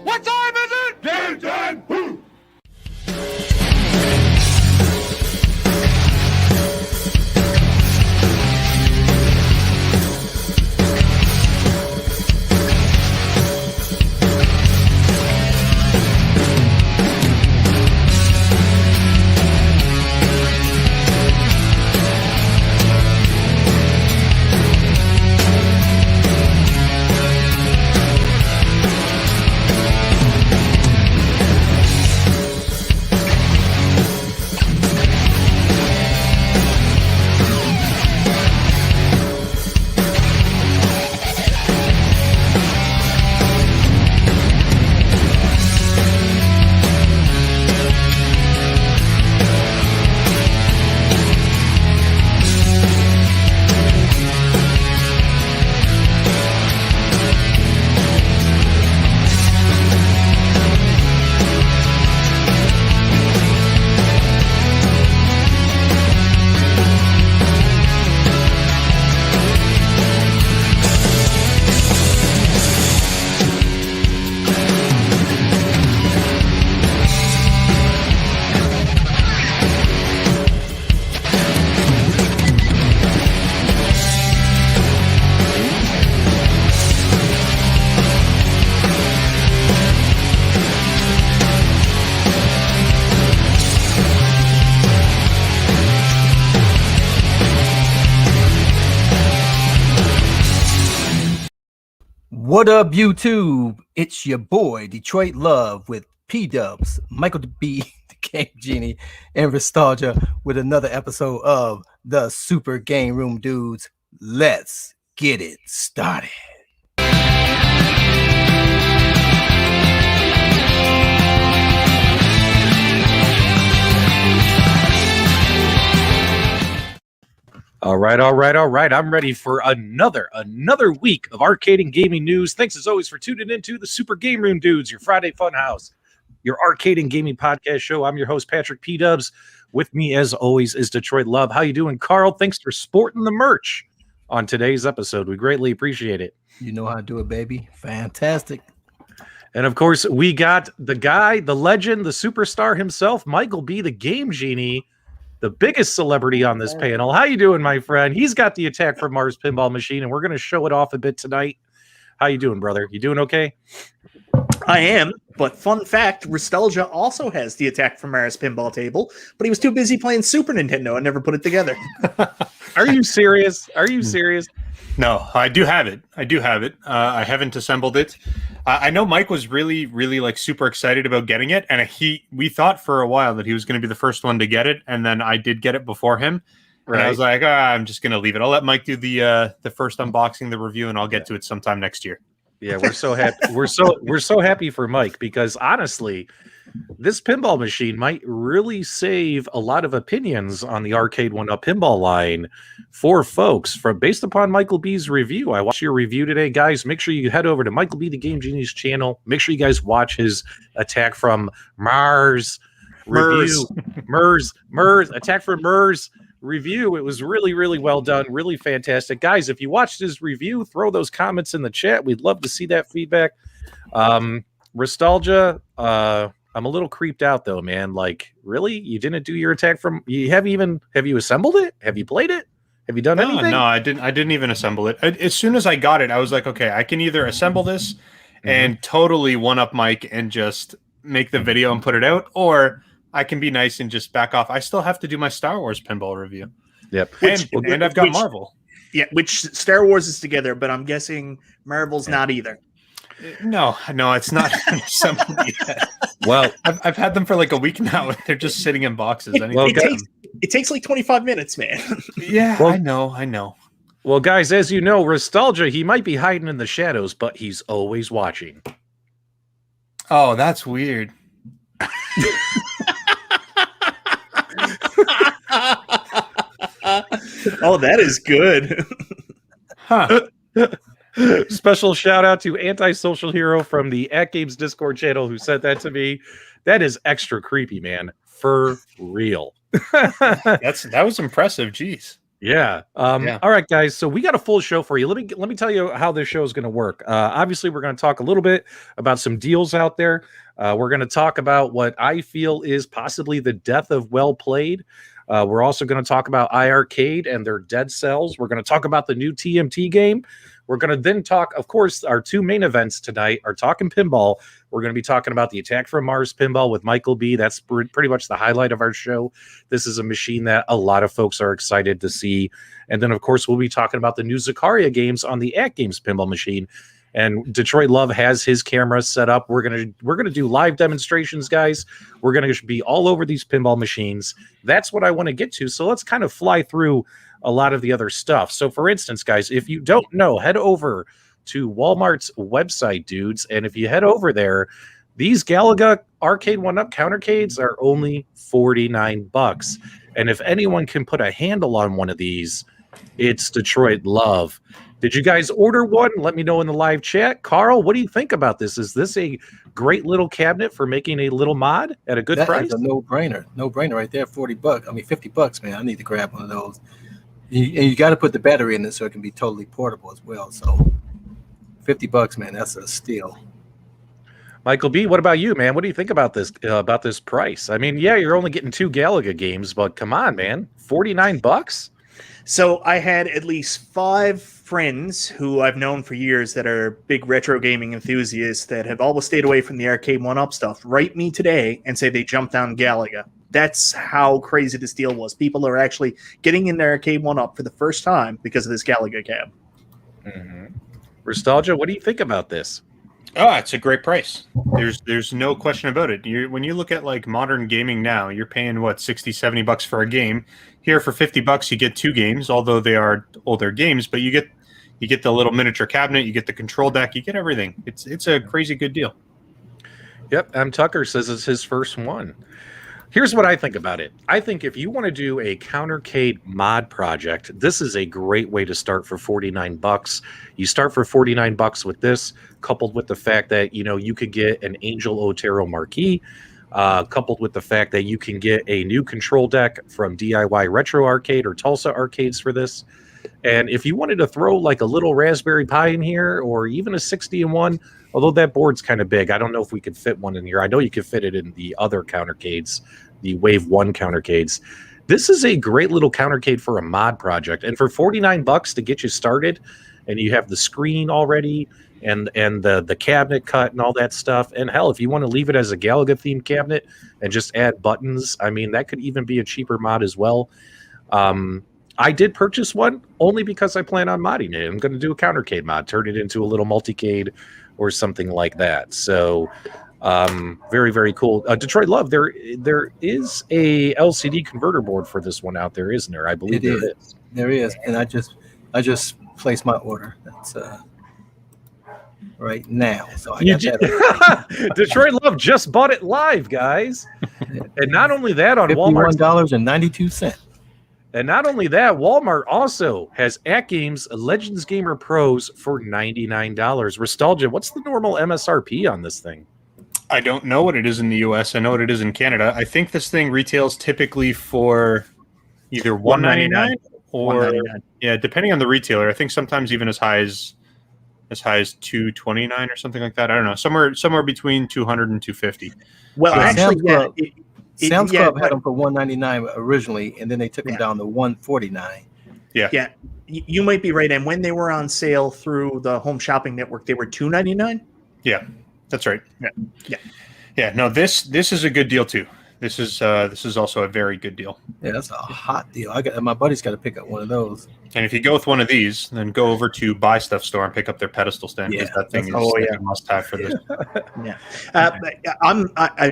What time is it? Game time! Woo! What up, YouTube? It's your boy, Detroit Love, with PDubs, MichaelB, the Game Genie, and Restalgia with another episode of the Super Game Room Dudes. Let's get it started. All right. I'm ready for another week of arcade and gaming news. Thanks as always for tuning into the Super Game Room Dudes, your Friday fun house, your arcade and gaming podcast show. I'm your host, Patrick PDubs. With me, as always, is Detroit Love. How you doing, Carl? Thanks for sporting the merch on today's episode. We greatly appreciate it. You know how to do it, baby. Fantastic. And of course, we got the guy, the legend, the superstar himself, MichaelB, the Game Genie, the biggest celebrity on this panel. How you doing, my friend? He's got the Attack from Mars Pinball Machine, and we're going to show it off a bit tonight. How you doing, brother? You doing okay? I am, but fun fact, Restalgia also has the Attack from Mars pinball table, but he was too busy playing Super Nintendo and never put it together. Are you serious? Are you serious? No, I do have it. I haven't assembled it. I know Mike was really like super excited about getting it, and we thought for a while that he was going to be the first one to get it, and then I did get it before him. Right. And I was like, I'm just going to leave it. I'll let Mike do the first unboxing, the review, and I'll get to it sometime next year. Yeah, we're so happy. We're so happy for Mike, because honestly, this pinball machine might really save a lot of opinions on the Arcade1UP pinball line for folks based upon MichaelB's review. I watched your review today, guys. Make sure you head over to MichaelB, the Game Genie's channel. Make sure you guys watch his Attack from Mars review. Attack from Mars review. It was really well done, really fantastic. Guys, if you watched his review, throw those comments in the chat. We'd love to see that feedback. Restalgia, I'm a little creeped out though, man. Like, really? You didn't do your Attack from have you assembled it? Have you played it? Have you done anything? No, I didn't even assemble it. As soon as I got it, I was like, okay, I can either assemble this and totally one-up Mike and just make the video and put it out, or I can be nice and just back off. I still have to do my Star Wars pinball review. Yep. And I've got Marvel. Yeah, which Star Wars is together, but I'm guessing Marvel's not either. No, it's not assembled yet. Well, I've had them for like a week now, and they're just sitting in boxes. It takes like 25 minutes, man. Yeah, well, I know. Well, guys, as you know, Restalgia, he might be hiding in the shadows, but he's always watching. Oh, that's weird. Oh, that is good. Huh. Special shout out to Antisocial Hero from the AtGames Discord channel who sent that to me. That is extra creepy, man. For real. That was impressive. Jeez. Yeah. Yeah. All right, guys. So we got a full show for you. Let me tell you how this show is going to work. Obviously, we're going to talk a little bit about some deals out there. We're going to talk about what I feel is possibly the death of well played. We're also going to talk about iiRcade and their dead cells. We're going to talk about the new TMNT game. We're going to then talk, of course, our two main events tonight are Talking Pinball. We're going to be talking about the Attack from Mars Pinball with MichaelB. That's pretty much the highlight of our show. This is a machine that a lot of folks are excited to see. And then, of course, we'll be talking about the new Zaccaria games on the AtGames Pinball Machine. And Detroit Love has his camera set up. We're gonna do live demonstrations, guys. We're gonna be all over these pinball machines. That's what I want to get to. So let's kind of fly through a lot of the other stuff. So, for instance, guys, if you don't know, head over to Walmart's website, dudes. And if you head over there, these Galaga Arcade1UP countercades are only $49. And if anyone can put a handle on one of these, it's Detroit Love. Did you guys order one? Let me know in the live chat. Carl, what do you think about this? Is this a great little cabinet for making a little mod at a good price? That's a no-brainer. No-brainer right there, $40. I mean, $50, man. I need to grab one of those. And you got to put the battery in it so it can be totally portable as well. So $50, man, that's a steal. MichaelB, what about you, man? What do you think about this price? I mean, yeah, you're only getting 2 Galaga games, but come on, man, $49? So I had at least 5 friends who I've known for years that are big retro gaming enthusiasts that have always stayed away from the Arcade1UP stuff write me today and say they jumped on Galaga. That's how crazy this deal was. People are actually getting into Arcade1UP for the first time because of this Galaga cab. Mm-hmm. Restalgia, what do you think about this? Oh, it's a great price. There's no question about it. When you look at like modern gaming now, you're paying what, $60-$70 for a game. Here for $50 you get 2 games, although they are older games, but you get the little miniature cabinet, you get the control deck, you get everything. It's a crazy good deal. Yep, M. Tucker says it's his first one. Here's what I think about it. I think if you want to do a countercade mod project, this is a great way to start for $49. You start for $49 with this, coupled with the fact that you could get an Angel Otero marquee, coupled with the fact that you can get a new control deck from DIY Retro Arcade or Tulsa Arcades for this. And if you wanted to throw like a little Raspberry Pi in here, or even a 60-in-1, although that board's kind of big, I don't know if we could fit one in here. I know you could fit it in the other countercades, the Wave 1 countercades. This is a great little countercade for a mod project. And for $49 to get you started, and you have the screen already, and the cabinet cut and all that stuff. And hell, if you want to leave it as a Galaga themed cabinet and just add buttons, I mean, that could even be a cheaper mod as well. I did purchase one only because I plan on modding it. I'm going to do a countercade mod, turn it into a little multicade or something like that. So very, very cool. Detroit Love, there is a LCD converter board for this one out there, isn't there? I believe there is. There is, and I just placed my order. That's right now. So I got that. Detroit Love just bought it live, guys. And not only that, on Walmart, $51.92. And not only that, Walmart also has AtGames Legends Gamer Pros for $99. Restalgia, what's the normal MSRP on this thing? I don't know what it is in the US. I know what it is in Canada. I think this thing retails typically for either $199 or $199. Yeah, depending on the retailer. I think sometimes even as high as $229 or something like that. I don't know. Somewhere between $200 and $250. Well, actually, Sam's Club had them for $199 originally, and then they took them down to $149. Yeah, you might be right. And when they were on sale through the Home Shopping Network, they were $299. Yeah, that's right. Yeah. No, this is a good deal too. This is also a very good deal. Yeah, that's a hot deal. My buddy's got to pick up one of those. And if you go with one of these, then go over to Buy Stuff Store and pick up their pedestal stand, because that thing is a must-have for this.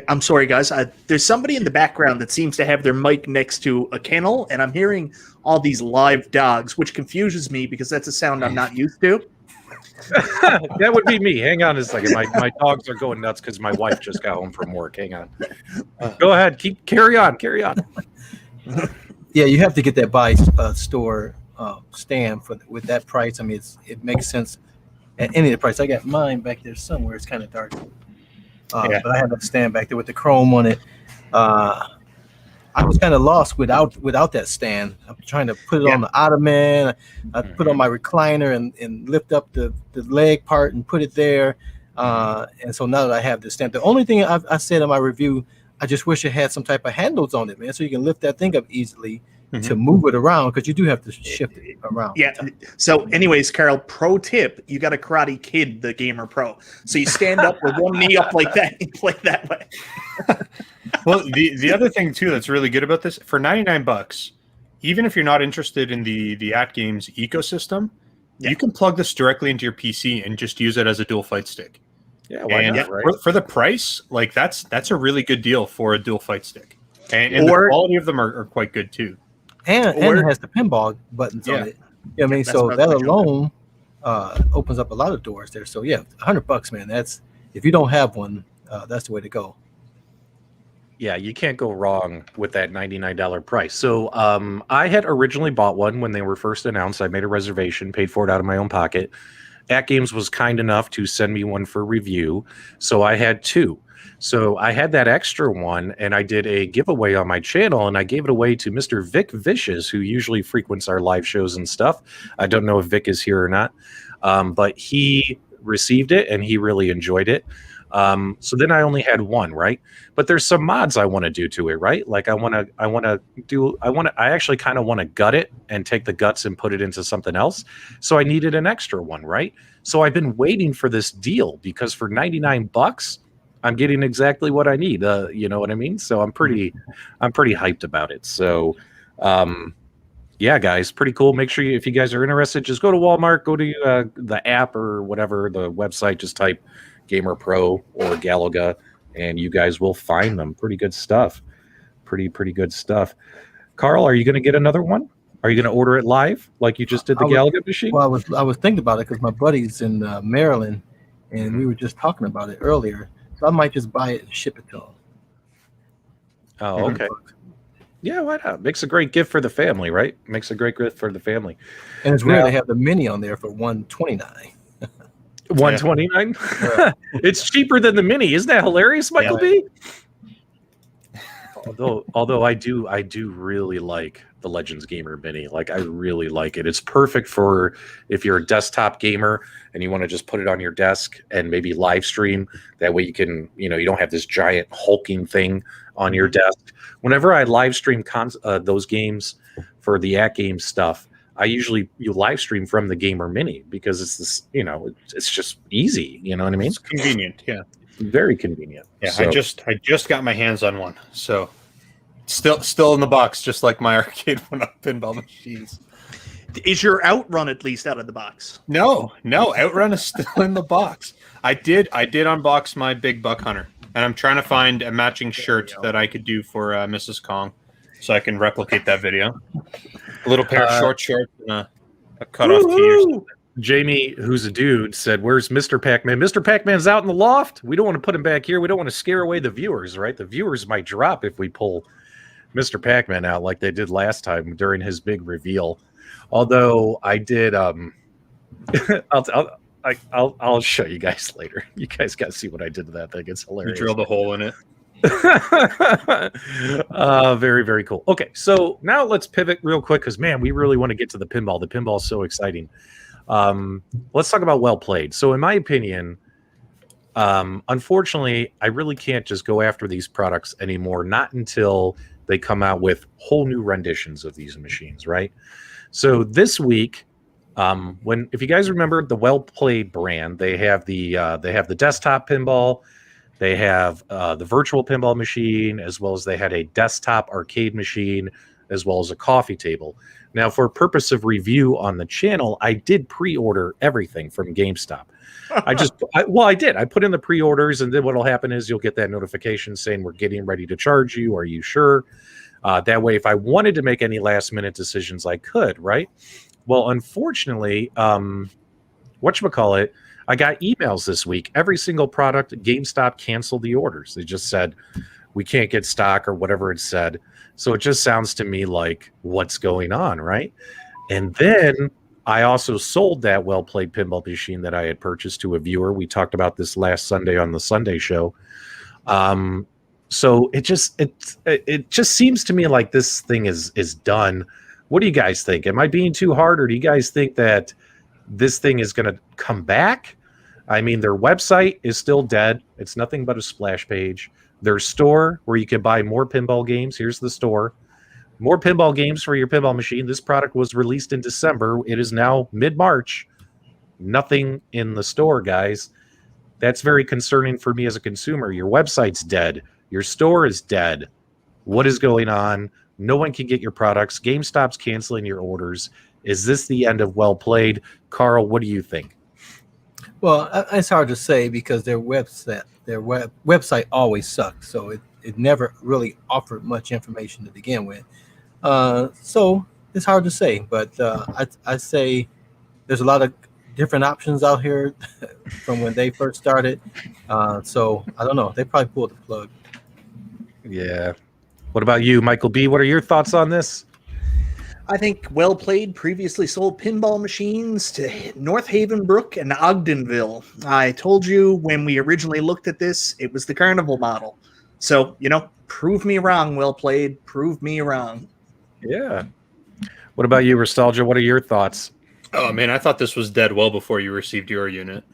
I'm sorry, guys. There's somebody in the background that seems to have their mic next to a kennel, and I'm hearing all these live dogs, which confuses me because that's a sound I'm not used to. That would be me. Hang on a second. My dogs are going nuts because my wife just got home from work. Hang on. Go ahead. Carry on. Yeah, you have to get that Buy Store stand with that price. I mean, it makes sense at any of the price. I got mine back there somewhere. It's kind of dark, but I have a stand back there with the chrome on it. I was kind of lost without that stand. I'm trying to put it on the ottoman. I put on my recliner and lift up the leg part and put it there. And so now that I have this stand, the only thing I said in my review, I just wish it had some type of handles on it, man, so you can lift that thing up easily to move it around, because you do have to shift it around. Yeah. So, anyways, Carl, pro tip: you got to Karate Kid the Gamer Pro. So you stand up with one knee up like that and play that way. Well, the other thing too that's really good about this, for $99, even if you're not interested in the AtGames ecosystem, you can plug this directly into your PC and just use it as a dual fight stick. Yeah, why not? Right? For the price, like that's a really good deal for a dual fight stick, and the quality of them are quite good too. And it has the pinball buttons on it. I mean, so that alone opens up a lot of doors there. So yeah, $100, man. That's, if you don't have one, that's the way to go. Yeah, you can't go wrong with that $99 price. So I had originally bought one when they were first announced. I made a reservation, paid for it out of my own pocket. AtGames was kind enough to send me one for review, so I had two. So I had that extra one, and I did a giveaway on my channel, and I gave it away to Mr. Vic Vicious, who usually frequents our live shows and stuff. I don't know if Vic is here or not, but he received it, and he really enjoyed it. So then I only had one, right? But there's some mods I want to do to it, right? Like I actually kind of want to gut it and take the guts and put it into something else. So I needed an extra one, right? So I've been waiting for this deal, because for $99, I'm getting exactly what I need. You know what I mean? So I'm pretty hyped about it. So, yeah, guys, pretty cool. Make sure if you guys are interested, just go to Walmart, go to the app or whatever, the website, just type Gamer Pro or Galaga, and you guys will find them. Pretty good stuff. Pretty good stuff. Carl, are you going to get another one? Are you going to order it live like you just did the Galaga machine? Well, I was thinking about it because my buddy's in Maryland, and we were just talking about it earlier. So I might just buy it and ship it to him. Oh, okay. Yeah, why not? Makes a great gift for the family, right? Makes a great gift for the family. And it's rare they have the mini on there for $129. $129. It's cheaper than the mini. Isn't that hilarious, MichaelB? Although I do really like the Legends Gamer Mini. Like, I really like it. It's perfect for if you're a desktop gamer and you want to just put it on your desk and maybe live stream. That way you can, you don't have this giant hulking thing on your desk. Whenever I live stream those games for the AtGames stuff, you live stream from the Gamer Mini, because it's this, it's just easy. You know what I mean? It's convenient. Yeah. Very convenient. Yeah. So, I just got my hands on one. So still in the box, just like my Arcade1UP pinball machines. Is your Outrun at least out of the box? No, Outrun is still in the box. I did unbox my Big Buck Hunter, and I'm trying to find a matching shirt that I could do for Mrs. Kong, so I can replicate that video. A little pair of short shorts and a cutoff tee or something. Jamie, who's a dude, said, "Where's Mr. Pac-Man? Mr. Pac-Man's out in the loft. We don't want to put him back here. We don't want to scare away the viewers, right? The viewers might drop if we pull Mr. Pac-Man out like they did last time during his big reveal. Although I did, I'll show you guys later. You guys got to see what I did to that thing. It's hilarious. You drilled a hole in it. Very, very cool. Okay, so now let's pivot real quick, because man, we really want to get to the pinball. The pinball is so exciting. Let's talk about well played. So in my opinion, unfortunately, I really can't just go after these products anymore, not until they come out with whole new renditions of these machines, right? So this week, if you guys remember the Well Played brand, they have the desktop pinball, they have the virtual pinball machine, as well as they had a desktop arcade machine, as well as a coffee table. Now, for purpose of review on the channel, I did pre-order everything from GameStop. I did. I put in the pre-orders, and then what'll happen is you'll get that notification saying we're getting ready to charge you. Are you sure? That way, if I wanted to make any last-minute decisions, I could, right? Well, unfortunately, whatchamacallit, I got emails this week. Every single product, GameStop canceled the orders. They just said, we can't get stock, or whatever it said. So it just sounds to me like, what's going on, right? And then I also sold that Well Played pinball machine that I had purchased to a viewer. We talked about this last Sunday on the Sunday show. So it just seems to me like this thing is done. What do you guys think? Am I being too hard, or do you guys think that this thing is going to come back? I mean, their website is still dead. It's nothing but a splash page. Their store, where you can buy more pinball games. Here's the store. More pinball games for your pinball machine. This product was released in December. It is now mid-March. Nothing in the store, guys. That's very concerning for me as a consumer. Your website's dead. Your store is dead. What is going on? No one can get your products. GameStop's canceling your orders. Is this the end of Well Played? Carl, what do you think? Well, it's hard to say because their website always sucked. So it never really offered much information to begin with. So it's hard to say. But I say there's a lot of different options out here from when they first started. So I don't know. They probably pulled the plug. Yeah. What about you, Michael B? What are your thoughts on this? I think Well Played previously sold pinball machines to North Haven Brook and Ogdenville. I told you when we originally looked at this, it was the Carnival model. So, prove me wrong, Well Played. Prove me wrong. Yeah. What about you, Restalgia? What are your thoughts? Oh man, I thought this was dead well before you received your unit.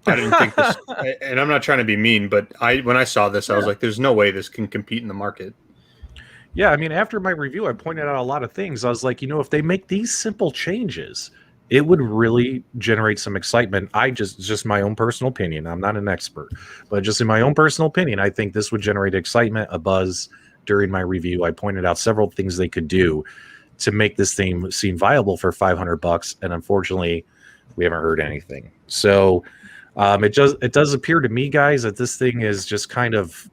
I didn't think this, and I'm not trying to be mean, but when I saw this, I was like, "There's no way this can compete in the market." Yeah, I mean, after my review, I pointed out a lot of things. I was like, if they make these simple changes, it would really generate some excitement. Just my own personal opinion. I'm not an expert, but just in my own personal opinion, I think this would generate excitement, a buzz. During my review, I pointed out several things they could do to make this thing seem viable for $500, and unfortunately, we haven't heard anything. So it does appear to me, guys, that this thing is just kind of,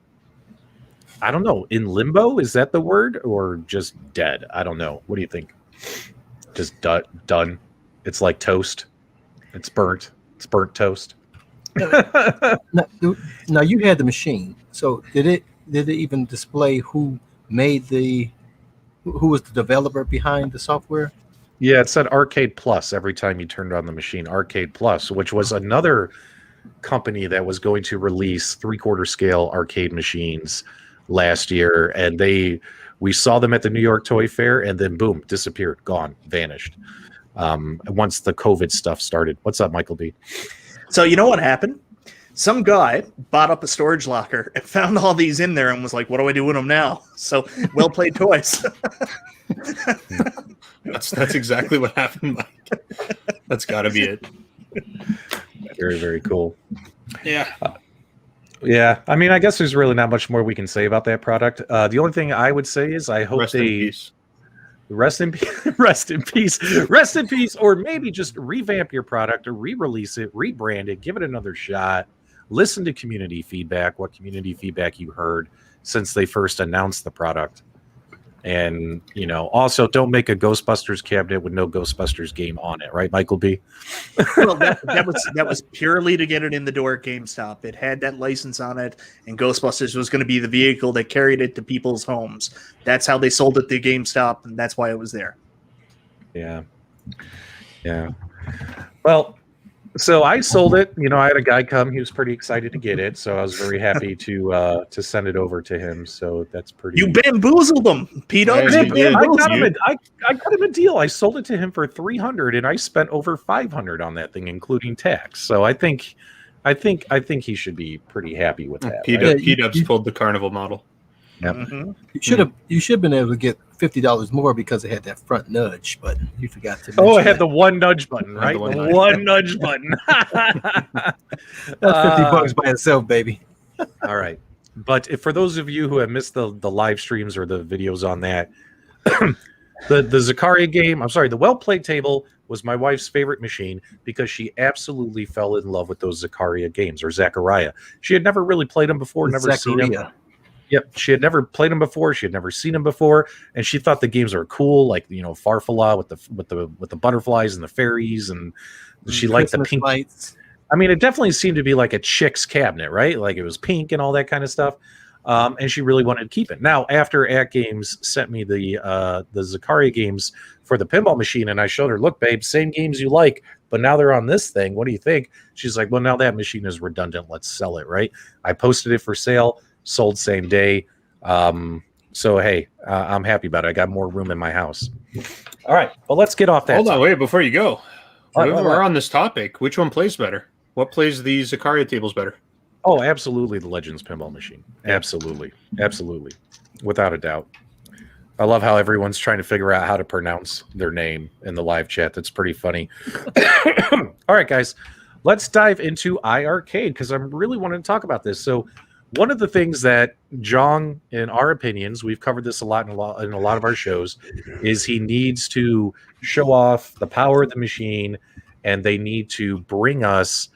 I don't know, in limbo. Is that the word, or just dead? I don't know. What do you think? Just done. It's like toast. It's burnt. It's burnt toast. Now you had the machine. So did it even display who was the developer behind the software? Yeah, it said Arcade Plus every time you turned on the machine. Arcade Plus, which was another company that was going to release 3/4 scale arcade machines last year, and we saw them at the New York Toy Fair, and then boom, disappeared, gone, vanished. Once the COVID stuff started. What's up, Michael B? So you know what happened? Some guy bought up a storage locker and found all these in there and was like, what do I do with them now? So Well Played toys. That's exactly what happened, Mike. That's got to be it. Very, very cool. Yeah. Yeah, I mean, I guess there's really not much more we can say about that product. The only thing I would say is I hope Rest in peace. Rest in peace, or maybe just revamp your product or re-release it, rebrand it, give it another shot. Listen to community feedback, what community feedback you heard since they first announced the product. And, also don't make a Ghostbusters cabinet with no Ghostbusters game on it, right, Michael B? Well, that was purely to get it in the door at GameStop. It had that license on it, and Ghostbusters was going to be the vehicle that carried it to people's homes. That's how they sold it to GameStop, and that's why it was there. Yeah. Well, so I sold it. I had a guy come. He was pretty excited to get it, so I was very happy to send it over to him. So that's pretty. You bamboozled him, PDubs. I got him a deal. I sold it to him for $300, and I spent over $500 on that thing, including tax. So I think he should be pretty happy with that. PDubs pulled the Carnival model. Yep. Mm-hmm. You should have been able to get $50 more because it had that front nudge button. You forgot to. Oh, it had the one nudge button, right? The one nudge button. That's $50 by itself, baby. All right, but for those of you who have missed the live streams or the videos on that, the Zaccaria game, the Well Played table was my wife's favorite machine because she absolutely fell in love with those Zaccaria games, or Zaccaria. She had never really played them before, never seen them. Yep, she had never played them before. She had never seen them before, and she thought the games were cool, like Farfalla with the butterflies and the fairies, and she liked the pink lights. I mean, it definitely seemed to be like a chick's cabinet, right? Like it was pink and all that kind of stuff, and she really wanted to keep it. Now, after AtGames sent me the Zaccaria games for the pinball machine, and I showed her, look, babe, same games you like, but now they're on this thing. What do you think? She's like, well, now that machine is redundant. Let's sell it, right? I posted it for sale. sold same day. So hey, I'm happy about it. I got more room in my house. All right, well, let's get off that. Hold on, wait, before you go. What? We're on this topic. Which one plays better? What plays the Zaccaria tables better? Oh, absolutely, the Legends Pinball Machine. Absolutely, without a doubt. I love how everyone's trying to figure out how to pronounce their name in the live chat. That's pretty funny. All right, guys, let's dive into iiRcade because I'm really wanting to talk about this. So one of the things that Jong, in our opinions, we've covered this a lot in a lot of our shows, is he needs to show off the power of the machine, and they need to bring us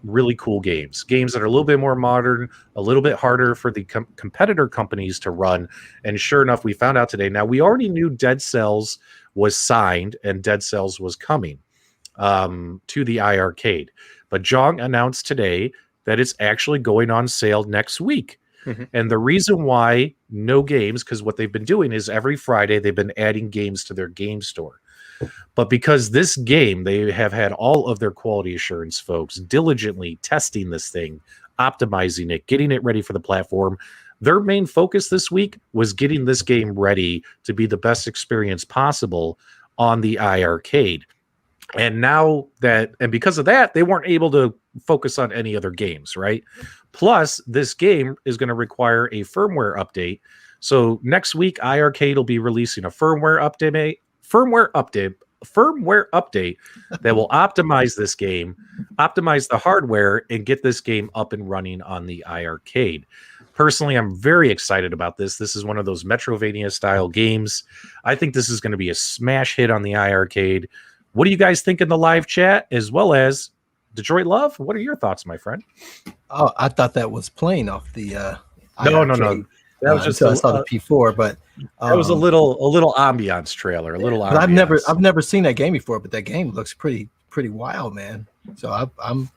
really cool games that are a little bit more modern, a little bit harder for the competitor companies to run. And sure enough, we found out today. Now, we already knew Dead Cells was signed and Dead Cells was coming to the iiRcade. But Jong announced today that it's actually going on sale next week. Mm-hmm. And the reason why no games, because what they've been doing is every Friday they've been adding games to their game store. But because this game, they have had all of their quality assurance folks diligently testing this thing, optimizing it, getting it ready for the platform. Their main focus this week was getting this game ready to be the best experience possible on the iiRcade. And now and because of that, they weren't able to focus on any other games, right? Plus, this game is going to require a firmware update. So next week, iiRcade will be releasing a firmware update that will optimize this game, optimize the hardware, and get this game up and running on the iiRcade. Personally, I'm very excited about this. This is one of those Metrovania style games. I think this is going to be a smash hit on the iiRcade. What do you guys think in the live chat, as well as Detroit Love? What are your thoughts, my friend? Oh, I thought that was playing off the No. That was just I saw the P4, but that was a little ambiance trailer, But I've never seen that game before, but that game looks pretty wild, man. So I'm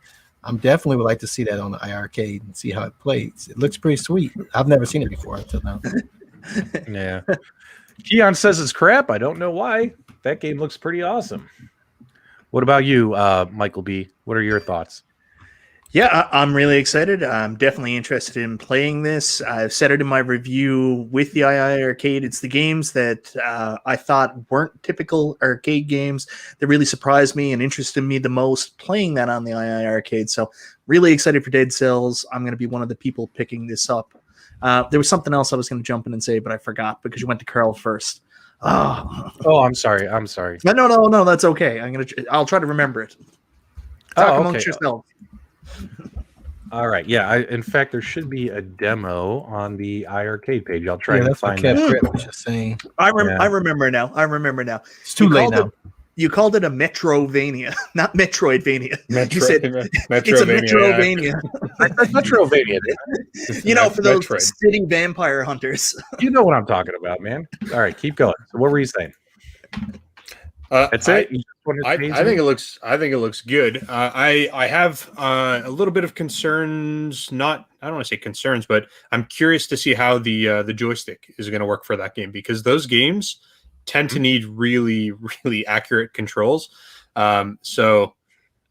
definitely would like to see that on the iiRcade and see how it plays. It looks pretty sweet. I've never seen it before until now. Yeah. Keon says it's crap. I don't know why. That game looks pretty awesome. What about you, Michael B? What are your thoughts? Yeah, I'm really excited. I'm definitely interested in playing this. I've said it in my review with the iiRcade. It's the games that I thought weren't typical arcade games that really surprised me and interested me the most playing that on the iiRcade. So really excited for Dead Cells. I'm going to be one of the people picking this up. There was something else I was going to jump in and say, but I forgot because you went to Carl first. Oh, I'm sorry. No, that's okay. I'll try to remember it. Talk amongst yourselves. All right. Yeah. In fact, there should be a demo on the iiRcade page. I'll try to find that. That's what you're saying. I remember now. It's too late now. You called it a Metrovania, not Metroidvania. You said Metrovania. It's a Metrovania. Metrovania. For those city vampire hunters. You know what I'm talking about, man. All right, keep going. So what were you saying? That's it. I think it looks good. I have a little bit of concerns. I don't want to say concerns, but I'm curious to see how the joystick is going to work for that game, because those games tend to need really, really accurate controls. So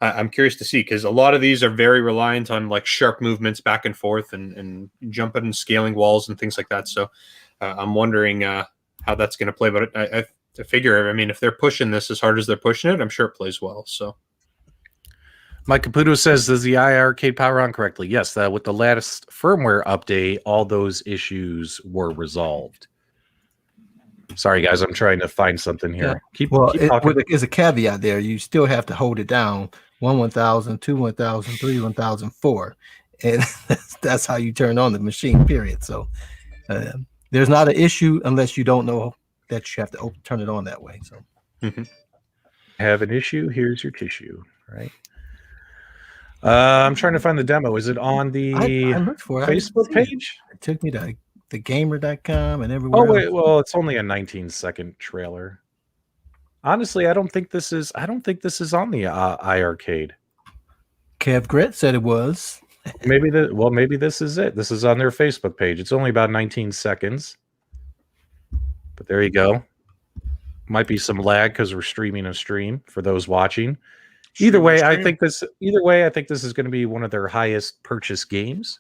I'm curious to see, because a lot of these are very reliant on like sharp movements back and forth and jumping and scaling walls and things like that. So I'm wondering how that's going to play. But I figure, I mean, if they're pushing this as hard as they're pushing it, I'm sure it plays well. So Mike Caputo says, does the iiRcade power on correctly? Yes, with the latest firmware update, all those issues were resolved. Sorry, guys, I'm trying to find something here. Yeah. Keep talking. There's a caveat there. You still have to hold it down. 1,000, 2 1,000, 3 1,000, 4, and that's how you turn on the machine. Period. So there's not an issue unless you don't know that you have to turn it on that way. So have an issue. Here's your tissue. Right. I'm trying to find the demo. Is it on the I looked for it. Facebook page? It took me to the gamer.com and everywhere. Oh wait, well, it's only a 19-second trailer. Honestly, I don't think this is on the iiRcade. Kev Grit said it was. Maybe this is it. This is on their Facebook page. It's only about 19 seconds. But there you go. Might be some lag because we're streaming a stream for those watching. Either way, I think this is going to be one of their highest purchase games.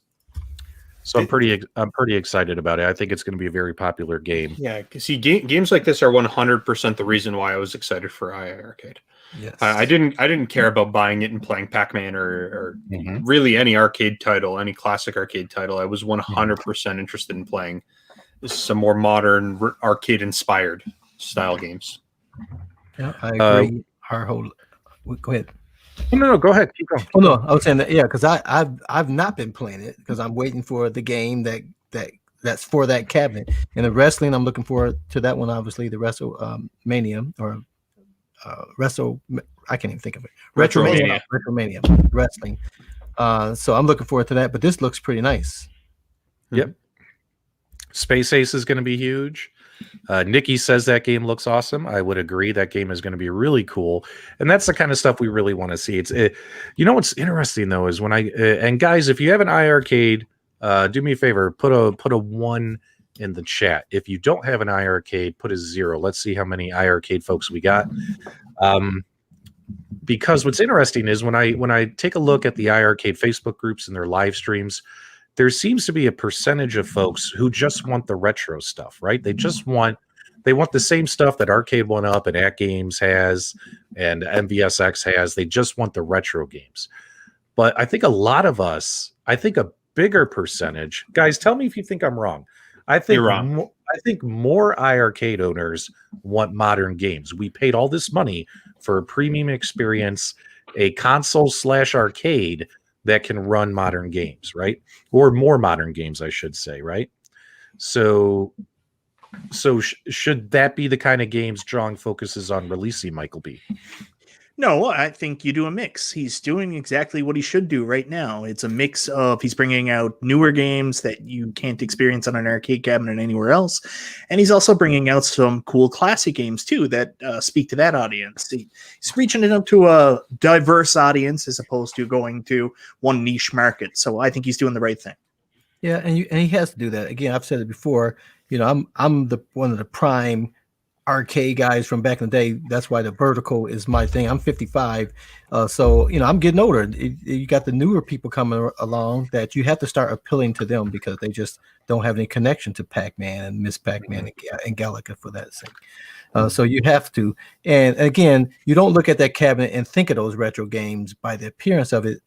So I'm pretty excited about it. I think it's going to be a very popular game. Yeah, see, games like this are 100% the reason why I was excited for iiRcade. Yes. I didn't care about buying it and playing Pac-Man or really any arcade title, any classic arcade title. I was 100% interested in playing some more modern arcade-inspired style games. Yeah, I agree. Go ahead. No, go ahead. Keep going. Oh no, I was saying that, yeah, because I've not been playing it because I'm waiting for the game that's for that cabinet. And the wrestling, I'm looking forward to that one. Obviously, the WrestleMania or I can't even think of it. Retromania wrestling. So I'm looking forward to that. But this looks pretty nice. Yep. Space Ace is going to be huge. Nikki says that game looks awesome. I would agree. That game is going to be really cool, and that's the kind of stuff we really want to see. You know what's interesting though is when and guys, if you have an iiRcade, do me a favor, put a 1 in the chat. If you don't have an iiRcade, put a 0. Let's see how many iiRcade folks we got. Because what's interesting is when I take a look at the iiRcade Facebook groups and their live streams, there seems to be a percentage of folks who just want the retro stuff, right? They want the same stuff that Arcade1UP and AtGames has and MVSX has. They just want the retro games. But I think a lot of us, I think a bigger percentage, guys, tell me if you think I'm wrong. I think You're wrong. I think more iiRcade owners want modern games. We paid all this money for a premium experience, a console/arcade that can run modern games, right? Or more modern games, I should say, right? So should that be the kind of games Jong focuses on releasing, MichaelB? No, I think you do a mix. He's doing exactly what he should do right now. It's a mix of he's bringing out newer games that you can't experience on an arcade cabinet anywhere else. And he's also bringing out some cool classic games, too, that speak to that audience. He's reaching it up to a diverse audience as opposed to going to one niche market. So I think he's doing the right thing. Yeah, and he has to do that. Again, I've said it before. You know, I'm one of the prime arcade guys from back in the day. That's why the vertical is my thing. I'm 55, so you know I'm getting older. You got the newer people coming along that you have to start appealing to them because they just don't have any connection to Pac-Man and Miss Pac-Man and Galaga for that sake. So you have to. And again, you don't look at that cabinet and think of those retro games by the appearance of it,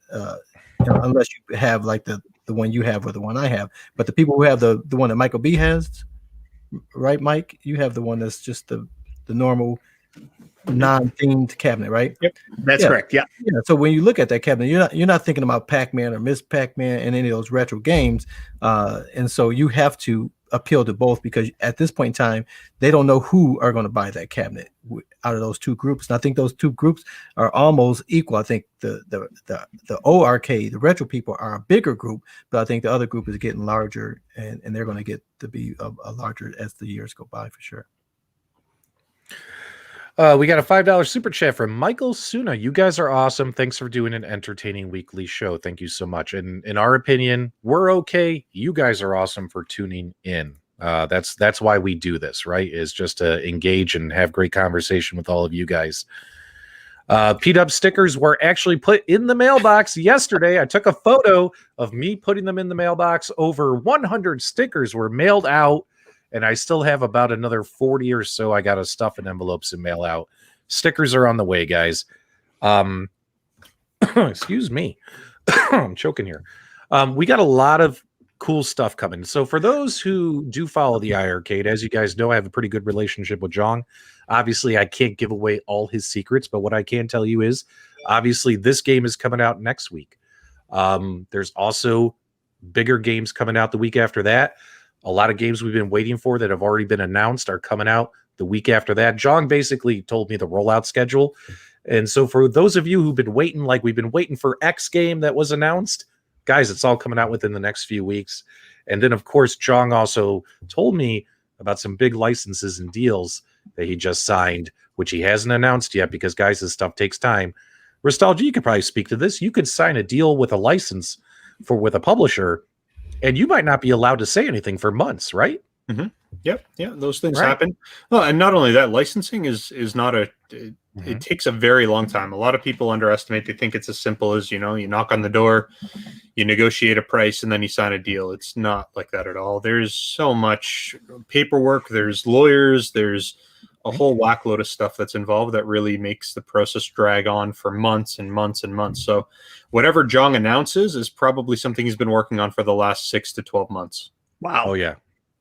unless you have like the one you have or the one I have. But the people who have the one that MichaelB has. Right, Mike? You have the one that's just the normal non-themed cabinet, right? Yep, that's correct. Yeah. So when you look at that cabinet, you're not thinking about Pac-Man or Miss Pac-Man and any of those retro games, and so you have to appeal to both because at this point in time, they don't know who are going to buy that cabinet out of those two groups. And I think those two groups are almost equal. I think the old arcade, the retro people are a bigger group, but I think the other group is getting larger, and they're going to get to be a larger as the years go by for sure. We got a $5 super chat from Michael Suna. You guys are awesome. Thanks for doing an entertaining weekly show. Thank you so much. And in our opinion, we're okay. You guys are awesome for tuning in. That's why we do this, right? Is just to engage and have great conversation with all of you guys. PDubs stickers were actually put in the mailbox yesterday. I took a photo of me putting them in the mailbox. Over 100 stickers were mailed out. And I still have about another 40 or so I got to stuff in envelopes and mail out. Stickers are on the way, guys. Excuse me. I'm choking here. We got a lot of cool stuff coming. So for those who do follow the iiRcade, as you guys know, I have a pretty good relationship with Jong. Obviously, I can't give away all his secrets, but what I can tell you is, obviously, this game is coming out next week. There's also bigger games coming out the week after that. A lot of games we've been waiting for that have already been announced are coming out the week after that. Jong basically told me the rollout schedule. And so for those of you who've been waiting, like we've been waiting for X game that was announced, guys, it's all coming out within the next few weeks. And then, of course, Jong also told me about some big licenses and deals that he just signed, which he hasn't announced yet because, guys, this stuff takes time. Restalgia, you could probably speak to this. You could sign a deal with a license with a publisher, and you might not be allowed to say anything for months, right? Mm-hmm. Yep. Yeah, those things happen. Well, and not only that, licensing is not it takes a very long time. A lot of people underestimate. They think it's as simple as, you knock on the door, you negotiate a price and then you sign a deal. It's not like that at all. There's so much paperwork, there's lawyers, there's a whole whackload of stuff that's involved that really makes the process drag on for months and months and months. So whatever Jong announces is probably something he's been working on for the last 6 to 12 months. Wow. Oh yeah.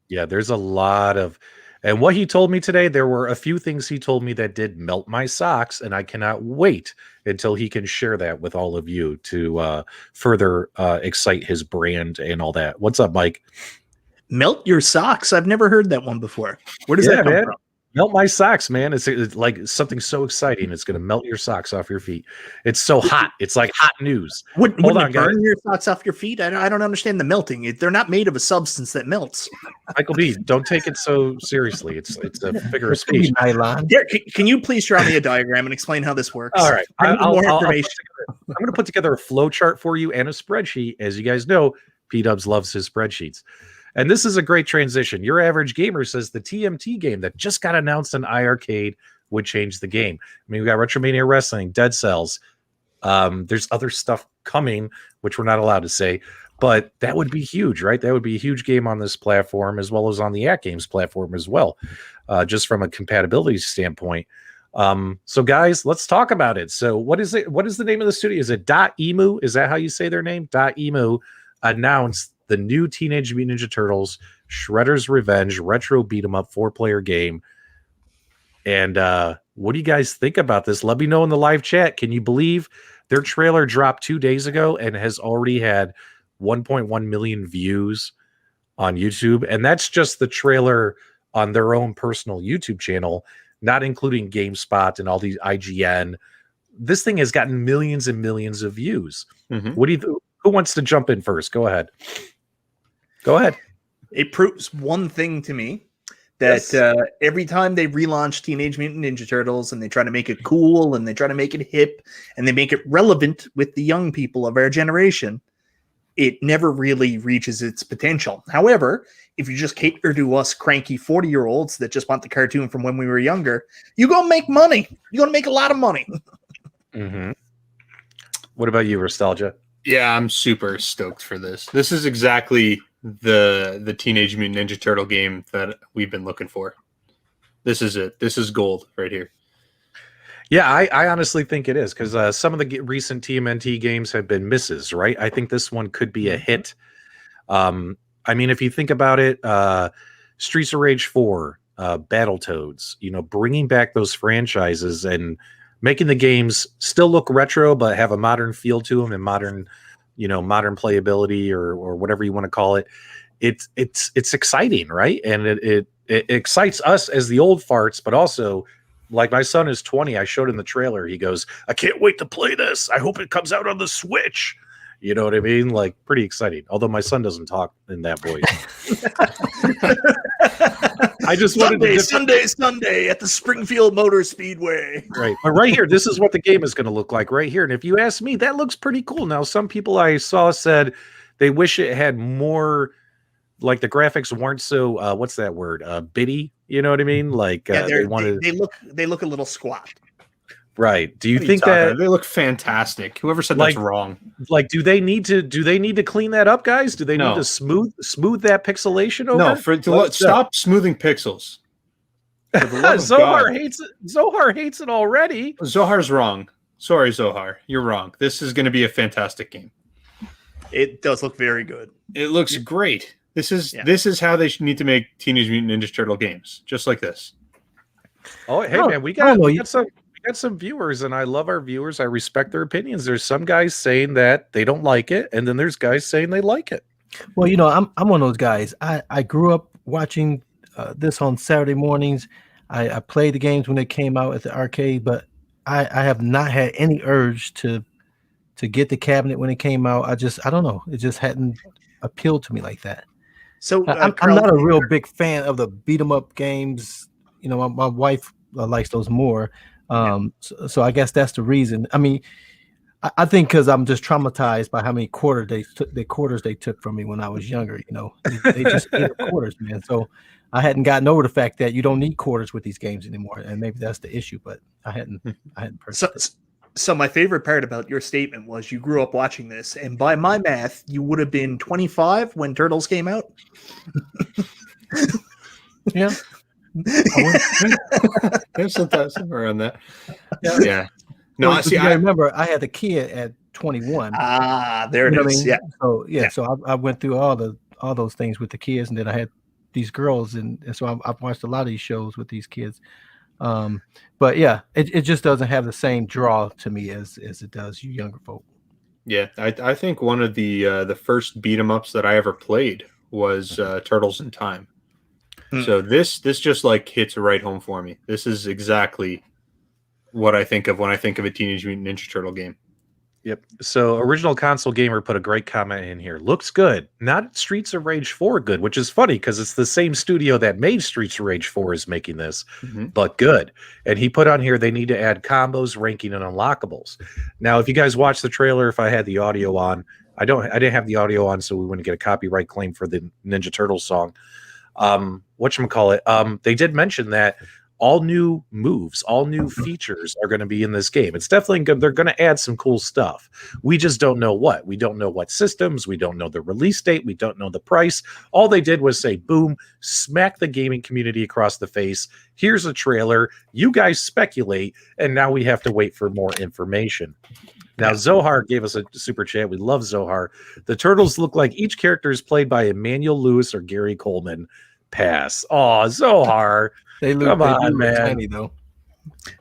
Yeah, there's a lot of, and what he told me today, there were a few things he told me that did melt my socks, and I cannot wait until he can share that with all of you to further excite his brand and all that. What's up, Mike? Melt your socks. I've never heard that one before. Where does that come from? Melt my socks, man. It's like something so exciting. It's going to melt your socks off your feet. It's so hot. It's like hot news. Wouldn't it burn your socks off your feet? I don't understand the melting. They're not made of a substance that melts. MichaelB, don't take it so seriously. It's a figure of speech. Can you please draw me a diagram and explain how this works? All right. More information. I'm going to put together a flow chart for you and a spreadsheet. As you guys know, PDubs loves his spreadsheets. And this is a great transition. Your average gamer says the TMT game that just got announced on iiRcade would change the game. I mean, we got Retromania Wrestling, Dead Cells. There's other stuff coming, which we're not allowed to say, but that would be huge, right? That would be a huge game on this platform, as well as on the AtGames platform as well, just from a compatibility standpoint. So guys, let's talk about it. So what is it? What is the name of the studio? Is it .emu? Is that how you say their name? .emu announced the new Teenage Mutant Ninja Turtles Shredder's Revenge retro beat 'em up 4-player game. And what do you guys think about this? Let me know in the live chat. Can you believe their trailer dropped 2 days ago and has already had 1.1 million views on YouTube? And that's just the trailer on their own personal YouTube channel, not including GameSpot and all these IGN. This thing has gotten millions and millions of views. Mm-hmm. What do you who wants to jump in first? Go ahead. Go ahead. It proves one thing to me, that every time they relaunch Teenage Mutant Ninja Turtles and they try to make it cool and they try to make it hip and they make it relevant with the young people of our generation, it never really reaches its potential. However, if you just cater to us cranky 40-year-olds that just want the cartoon from when we were younger, you're going to make money. You're going to make a lot of money. Mm-hmm. What about you, Restalgia? Yeah, I'm super stoked for this. This is exactly the Teenage Mutant Ninja Turtle game that we've been looking for. This is it. This is gold right here. Yeah, I honestly think it is, because some of the recent TMNT games have been misses, right? I think this one could be a hit. I mean, if you think about it, Streets of Rage 4, Battletoads, bringing back those franchises and making the games still look retro, but have a modern feel to them and modern playability or whatever you want to call it. It's exciting, right? And it excites us as the old farts, but also, like, my son is 20. I showed him the trailer. He goes, "I can't wait to play this. I hope it comes out on the Switch." You know what I mean? Like, pretty exciting. Although my son doesn't talk in that voice. I just wanted Sunday at the Springfield Motor Speedway. Right. But right here, this is what the game is going to look like right here. And if you ask me, that looks pretty cool. Now, some people I saw said they wish it had more, like the graphics weren't so, what's that word? Bitty. You know what I mean? Like they look a little squat. Right. Do you think that they look fantastic? Whoever said that's wrong. Like, do they need to clean that up, guys? Do they need to smooth that pixelation over? No, stop smoothing pixels. Zohar hates it. Zohar hates it already. Zohar's wrong. Sorry, Zohar. You're wrong. This is going to be a fantastic game. It does look very good. It looks great. This is how they need to make Teenage Mutant Ninja Turtle games, just like this. Oh, hey man, we got some viewers, and I love our viewers. I respect their opinions. There's some guys saying that they don't like it, and then there's guys saying they like it. Well, I'm one of those guys. I grew up watching this on Saturday mornings. I played the games when they came out at the arcade, but I have not had any urge to get the cabinet when it came out. I don't know. It just hadn't appealed to me like that. So I'm not a real big fan of the beat 'em up games. My wife likes those more. So I guess that's the reason. I mean, I think because I'm just traumatized by how many quarters they took from me when I was younger. They just ate up quarters, man. So I hadn't gotten over the fact that you don't need quarters with these games anymore, and maybe that's the issue. But I hadn't purchased it. So my favorite part about your statement was you grew up watching this, and by my math, you would have been 25 when Turtles came out. Yeah. There's somewhere around that. Yeah. No, Well, see, I remember I had a kid at 21. There it You know what I is. mean? Yeah. So so I went through all those things with the kids, and then I had these girls, and so I've watched a lot of these shows with these kids. But yeah, it just doesn't have the same draw to me as it does you younger folk. Yeah, I think one of the first beat 'em ups that I ever played was Turtles in Time. So this just like hits right home for me. This is exactly what I think of when I think of a Teenage Mutant Ninja Turtle game. Yep. So Original Console Gamer put a great comment in here. Looks good. Not Streets of Rage 4 good, which is funny because it's the same studio that made Streets of Rage 4 is making this, but good. And he put on here they need to add combos, ranking, and unlockables. Now, if you guys watch the trailer, if I had the audio on, I didn't have the audio on, so we wouldn't get a copyright claim for the Ninja Turtles song. Whatchamacallit, they did mention that all new moves, all new features are going to be in this game. It's definitely good. They're going to add some cool stuff. We just don't know what. We don't know what systems. We don't know the release date. We don't know the price. All they did was say, boom, smack the gaming community across the face. Here's a trailer. You guys speculate, and now we have to wait for more information. Now, Zohar gave us a super chat. We love Zohar. The Turtles look like each character is played by Emmanuel Lewis or Gary Coleman. Pass. Oh, Zohar. They look man. tiny though.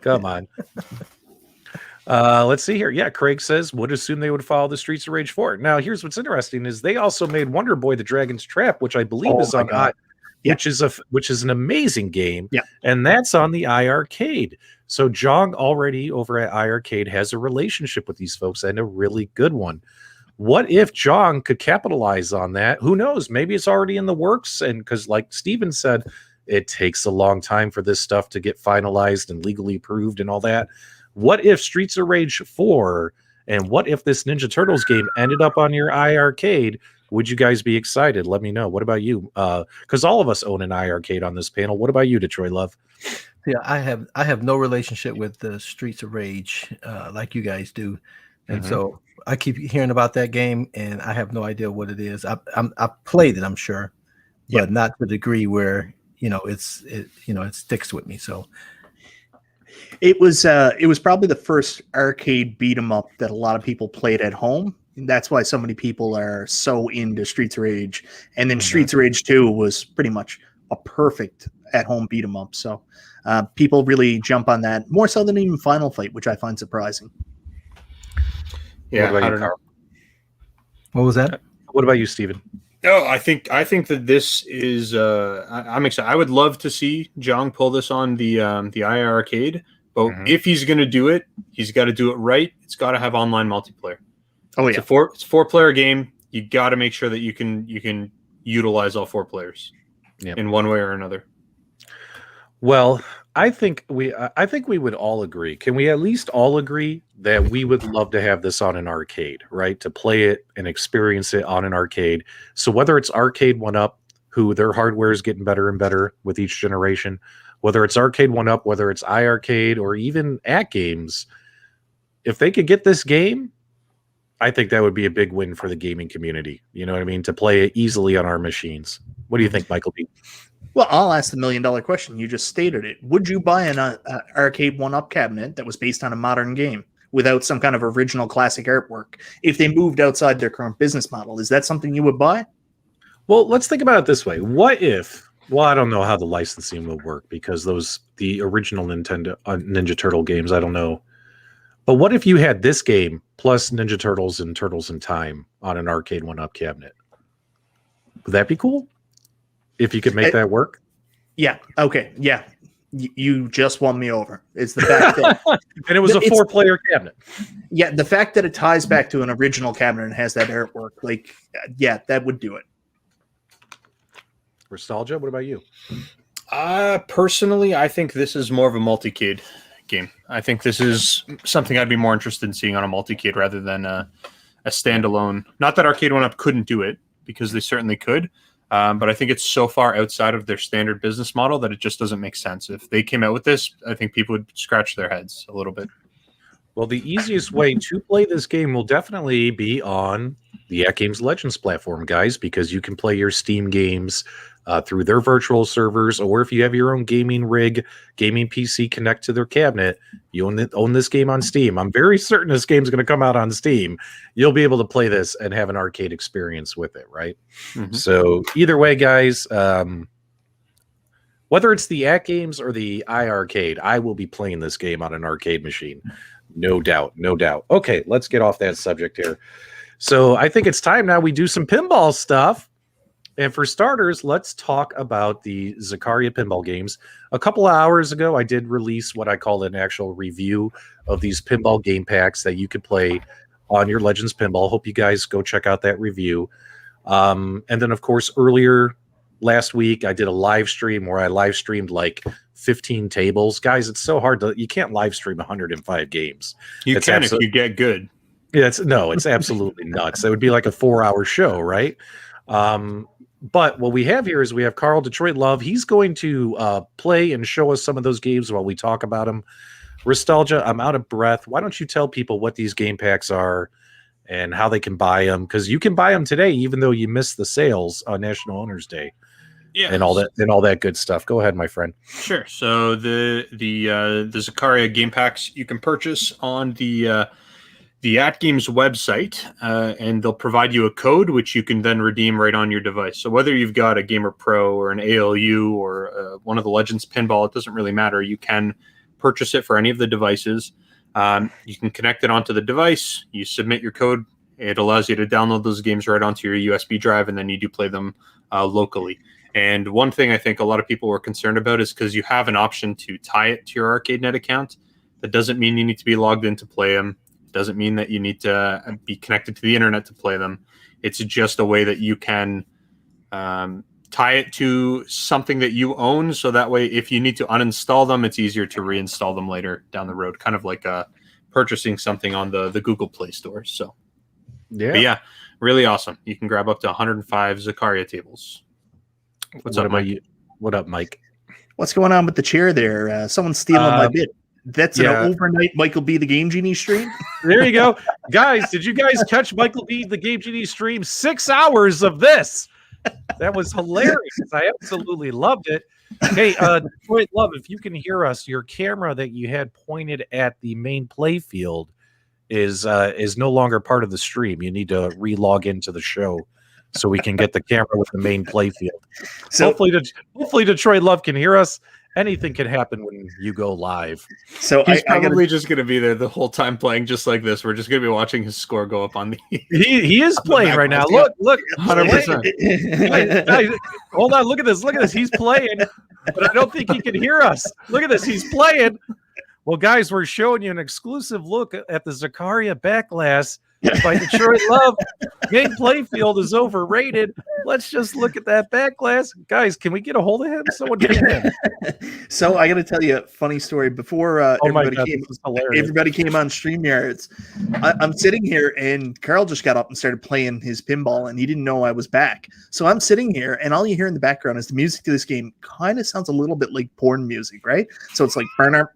Come on. Let's see here. Yeah, Craig says would assume they would follow the Streets of Rage 4. Now, here's what's interesting is they also made Wonder Boy: The Dragon's Trap, which I believe is on which is an amazing game. Yeah. And that's on the iiRcade. So Jong already over at iiRcade has a relationship with these folks and a really good one. What if Jong could capitalize on that? Who knows? Maybe it's already in the works. And because like Steven said, it takes a long time for this stuff to get finalized and legally approved and all that. What if Streets of Rage 4 and what if this Ninja Turtles game ended up on your iiRcade? Would you guys be excited? Let me know. What about you? Because all of us own an iiRcade on this panel. What about you, Detroit Love? Yeah, I have no relationship with the Streets of Rage like you guys do, and so I keep hearing about that game, and I have no idea what it is. I played it, I'm sure, but not to the degree where it sticks with me. So it was probably the first arcade beat 'em up that a lot of people played at home. And that's why so many people are so into Streets of Rage. And then Streets of Rage 2 was pretty much a perfect at home beat 'em up. So people really jump on that more so than even Final Fight, which I find surprising. Yeah, what about I you, don't know. Carl? what was that? What about you, Steven? No, I think that this is. I'm excited. I would love to see Jong pull this on the iiRcade, but if he's going to do it, he's got to do it right. It's got to have online multiplayer. Oh yeah, it's a 4-player game. You got to make sure that you can utilize all 4 players in one way or another. Well, I think we would all agree. Can we at least all agree that we would love to have this on an arcade, right? To play it and experience it on an arcade. So whether it's Arcade1UP, who their hardware is getting better and better with each generation, whether it's Arcade1UP, whether it's iiRcade, or even AtGames, if they could get this game, I think that would be a big win for the gaming community. You know what I mean? To play it easily on our machines. What do you think, MichaelB? Well, I'll ask the $1 million question. You just stated it. Would you buy an Arcade1UP cabinet that was based on a modern game without some kind of original classic artwork if they moved outside their current business model? Is that something you would buy? Well, let's think about it this way. What if, well, I don't know how the licensing would work because the original Ninja Turtle games, I don't know. But what if you had this game plus Ninja Turtles and Turtles in Time on an Arcade1UP cabinet? Would that be cool? If you could make that work? Yeah. Okay. Yeah. You just won me over. It's the fact that... and it was a 4-player cabinet. Yeah. The fact that it ties back to an original cabinet and has that artwork, like, yeah, that would do it. Restalgia, what about you? Personally, I think this is more of a multi-cade game. I think this is something I'd be more interested in seeing on a multi-cade rather than a standalone. Not that Arcade1UP couldn't do it, because they certainly could. But I think it's so far outside of their standard business model that it just doesn't make sense. If they came out with this, I think people would scratch their heads a little bit. Well, the easiest way to play this game will definitely be on the AtGames Legends platform, guys, because you can play your Steam games through their virtual servers, or if you have your own gaming rig, gaming PC connect to their cabinet, you own this game on Steam. I'm very certain this game's going to come out on Steam. You'll be able to play this and have an arcade experience with it, right? Mhm. So either way, guys, whether it's the AtGames or the iiRcade, I will be playing this game on an arcade machine. No doubt, no doubt. Okay, let's get off that subject here. So I think it's time now we do some pinball stuff. And for starters, let's talk about the Zaccaria Pinball games. A couple of hours ago, I did release what I call an actual review of these pinball game packs that you could play on your Legends Pinball. Hope you guys go check out that review. And then, of course, earlier last week, I did a live stream where I live streamed like 15 tables. Guys, it's so hard you can't live stream 105 games. You can if you get good. Yeah, it's absolutely nuts. That would be like a 4-hour show, right? But what we have here is we have Carl Detroit Love. He's going to play and show us some of those games while we talk about them. Restalgia, I'm out of breath. Why don't you tell people what these game packs are and how they can buy them? Because you can buy them today, even though you missed the sales on National Owners Day. Yeah, and all that good stuff. Go ahead, my friend. Sure. So the Zaccaria game packs you can purchase on the AtGames website, and they'll provide you a code which you can then redeem right on your device. So whether you've got a Gamer Pro or an ALU or one of the Legends Pinball, it doesn't really matter. You can purchase it for any of the devices. You can connect it onto the device. You submit your code. It allows you to download those games right onto your USB drive, and then you do play them locally. And one thing I think a lot of people were concerned about is because you have an option to tie it to your ArcadeNet account. That doesn't mean you need to be logged in to play them. It doesn't mean that you need to be connected to the internet to play them. It's just a way that you can tie it to something that you own. So that way, if you need to uninstall them, it's easier to reinstall them later down the road, kind of like purchasing something on the Google Play Store. So, yeah, really awesome. You can grab up to 105 Zaccaria tables. What's up, Mike? What up, Mike? What's going on with the chair there? Someone's stealing my bit. That's an overnight MichaelB the Game Genie stream. There you go. Guys, did you guys catch MichaelB the Game Genie stream? 6 hours of this. That was hilarious. I absolutely loved it. Hey, Detroit Love, if you can hear us, your camera that you had pointed at the main play field is no longer part of the stream. You need to re-log into the show so we can get the camera with the main play field. So hopefully Detroit Love can hear us. Anything can happen when you go live. So he's probably just going to be there the whole time playing just like this. We're just going to be watching his score go up on the. He is playing right now. Look, 100%. Hold on, look at this. He's playing, but I don't think he can hear us. Look at this. He's playing. Well, guys, we're showing you an exclusive look at the Zaccaria Backlash by Detroit Love. Game playfield is overrated. Let's just look at that Backlash. Guys, can we get a hold of him? Someone get him. So I got to tell you a funny story. Before everybody came on StreamYards, I'm sitting here and Carl just got up and started playing his pinball and he didn't know I was back. So I'm sitting here and all you hear in the background is the music to this game kind of sounds a little bit like porn music, right? So it's like, and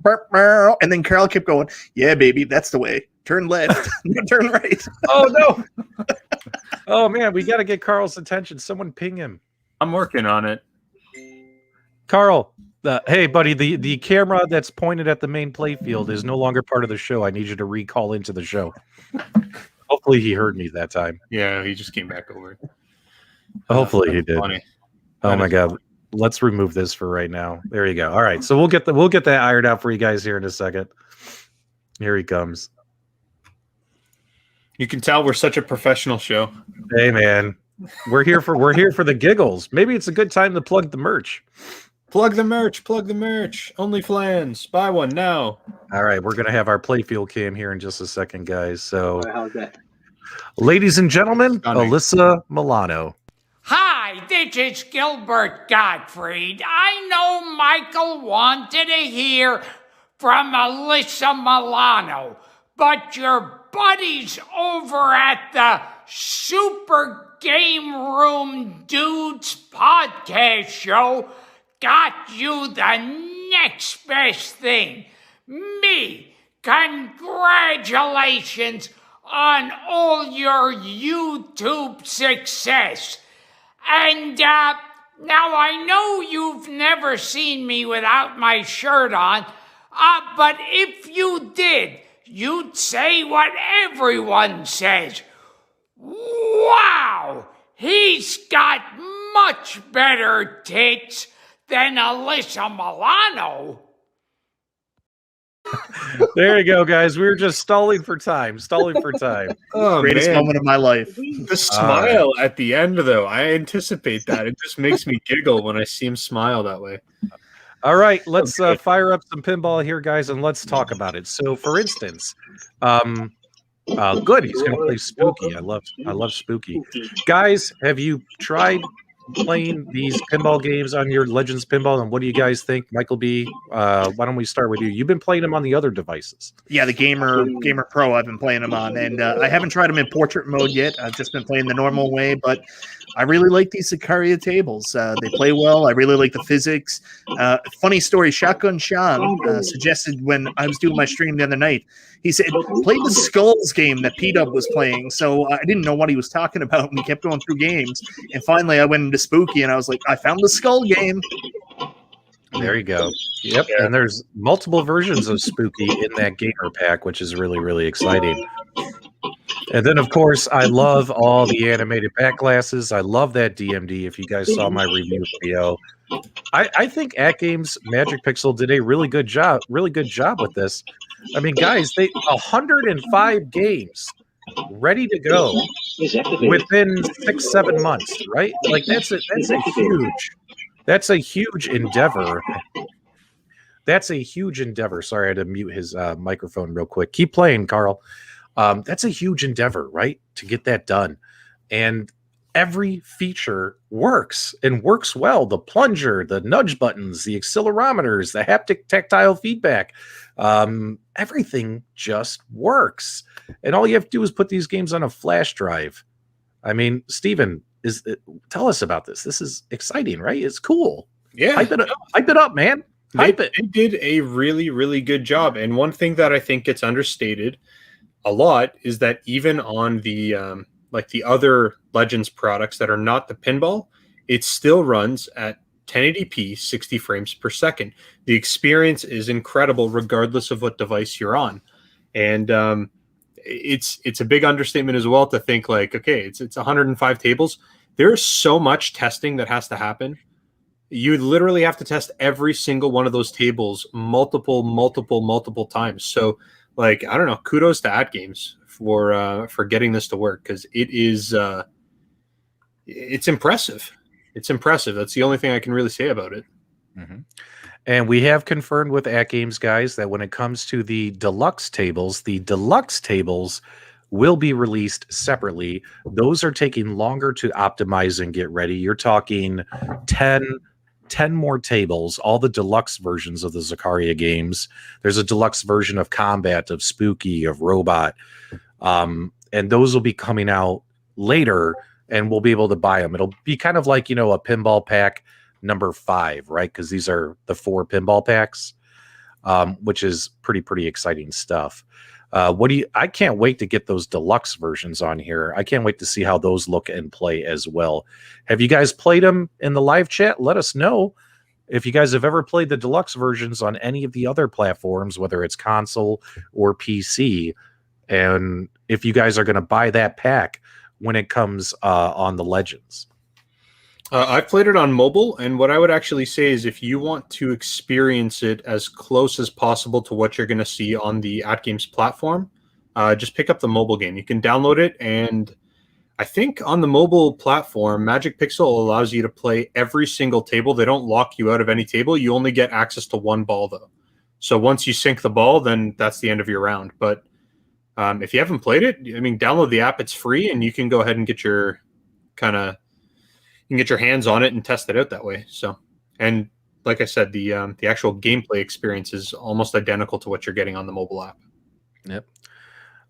then Carl kept going, yeah, baby, that's the way. Turn left, turn right. Oh, no. Oh, man, we got to get Carl's attention. Someone ping him. I'm working on it. Carl, hey, buddy, the camera that's pointed at the main playfield is no longer part of the show. I need you to recall into the show. Hopefully he heard me that time. Yeah, he just came back over. Hopefully he did. Funny. Oh, my God. Let's remove this for right now. There you go. All right, so we'll get that ironed out for you guys here in a second. Here he comes. You can tell we're such a professional show. Hey, man, we're here for the giggles. Maybe it's a good time to plug the merch. Plug the merch. Only Flans. Buy one now. All right, we're gonna have our playfield cam here in just a second, guys. So, ladies and gentlemen, Alyssa Milano. Hi, this is Gilbert Gottfried. I know Michael wanted to hear from Alyssa Milano, but your buddies over at the Super Game Room Dudes podcast show got you the next best thing. Me congratulations on all your YouTube success. And now I know you've never seen me without my shirt on, but if you did, you'd say what everyone says. Wow, he's got much better tits than Alyssa Milano. There you go, guys. We were just stalling for time. Oh, Greatest man. moment of my life. The smile at the end, though, I anticipate that. It just makes me giggle when I see him smile that way. All right, let's fire up some pinball here, guys, and let's talk about it. So, for instance, good. He's going to play Spooky. I love Spooky. Guys, have you tried playing these pinball games on your Legends Pinball, and what do you guys think? Michael B, why don't we start with you? You've been playing them on the other devices. Yeah, the Gamer Pro I've been playing them on, and I haven't tried them in portrait mode yet. I've just been playing the normal way, but I really like these Zaccaria tables. They play well. I really like the physics. Funny story, Shotgun Sean suggested when I was doing my stream the other night, he said, play the Skulls game that PDub was playing. So I didn't know what he was talking about, and we kept going through games. And finally, I went into Spooky, and I was like, I found the Skull game. There you go. Yep, and there's multiple versions of Spooky in that Gamer pack, which is really, really exciting. And then, of course, I love all the animated back glasses. I love that DMD. If you guys saw my review video, I think AtGames Magic Pixel did a really good job with this. I mean, guys, 105 games ready to go within 6-7 months, right? Like that's a huge endeavor. That's a huge endeavor. Sorry, I had to mute his microphone real quick. Keep playing, Carl. That's a huge endeavor, right? To get that done. And every feature works and works well. The plunger, the nudge buttons, the accelerometers, the haptic tactile feedback, everything just works. And all you have to do is put these games on a flash drive. I mean, Steven, tell us about this. This is exciting, right? It's cool. Yeah. Hype it up, man. They did a really, really good job. And one thing that I think gets understated a lot is that even on the like the other Legends products that are not the pinball, it still runs at 1080p 60 frames per second. The experience is incredible regardless of what device you're on. And it's a big understatement as well to think like, okay, it's 105 tables. There's so much testing that has to happen. You literally have to test every single one of those tables multiple times. So like, I don't know, kudos to AtGames for getting this to work, because it's impressive. It's impressive. That's the only thing I can really say about it. Mm-hmm. And we have confirmed with AtGames, guys, that when it comes to the deluxe tables will be released separately. Those are taking longer to optimize and get ready. You're talking 10 more tables, all the deluxe versions of the Zaccaria games. There's a deluxe version of Combat, of Spooky, of Robot. And those will be coming out later, and we'll be able to buy them. It'll be kind of like, a pinball pack number 5, right? Because these are the 4 pinball packs, which is pretty exciting stuff. I can't wait to get those deluxe versions on here. I can't wait to see how those look and play as well. Have you guys played them in the live chat? Let us know if you guys have ever played the deluxe versions on any of the other platforms, whether it's console or PC, and if you guys are going to buy that pack when it comes on the Legends. I've played it on mobile, and what I would actually say is if you want to experience it as close as possible to what you're going to see on the AtGames platform, just pick up the mobile game. You can download it, and I think on the mobile platform, Magic Pixel allows you to play every single table. They don't lock you out of any table. You only get access to one ball, though. So once you sink the ball, then that's the end of your round. But if you haven't played it, I mean, download the app. It's free, and you can go ahead and get your hands on it and test it out that way. So, and like I said, the actual gameplay experience is almost identical to what you're getting on the mobile app. Yep.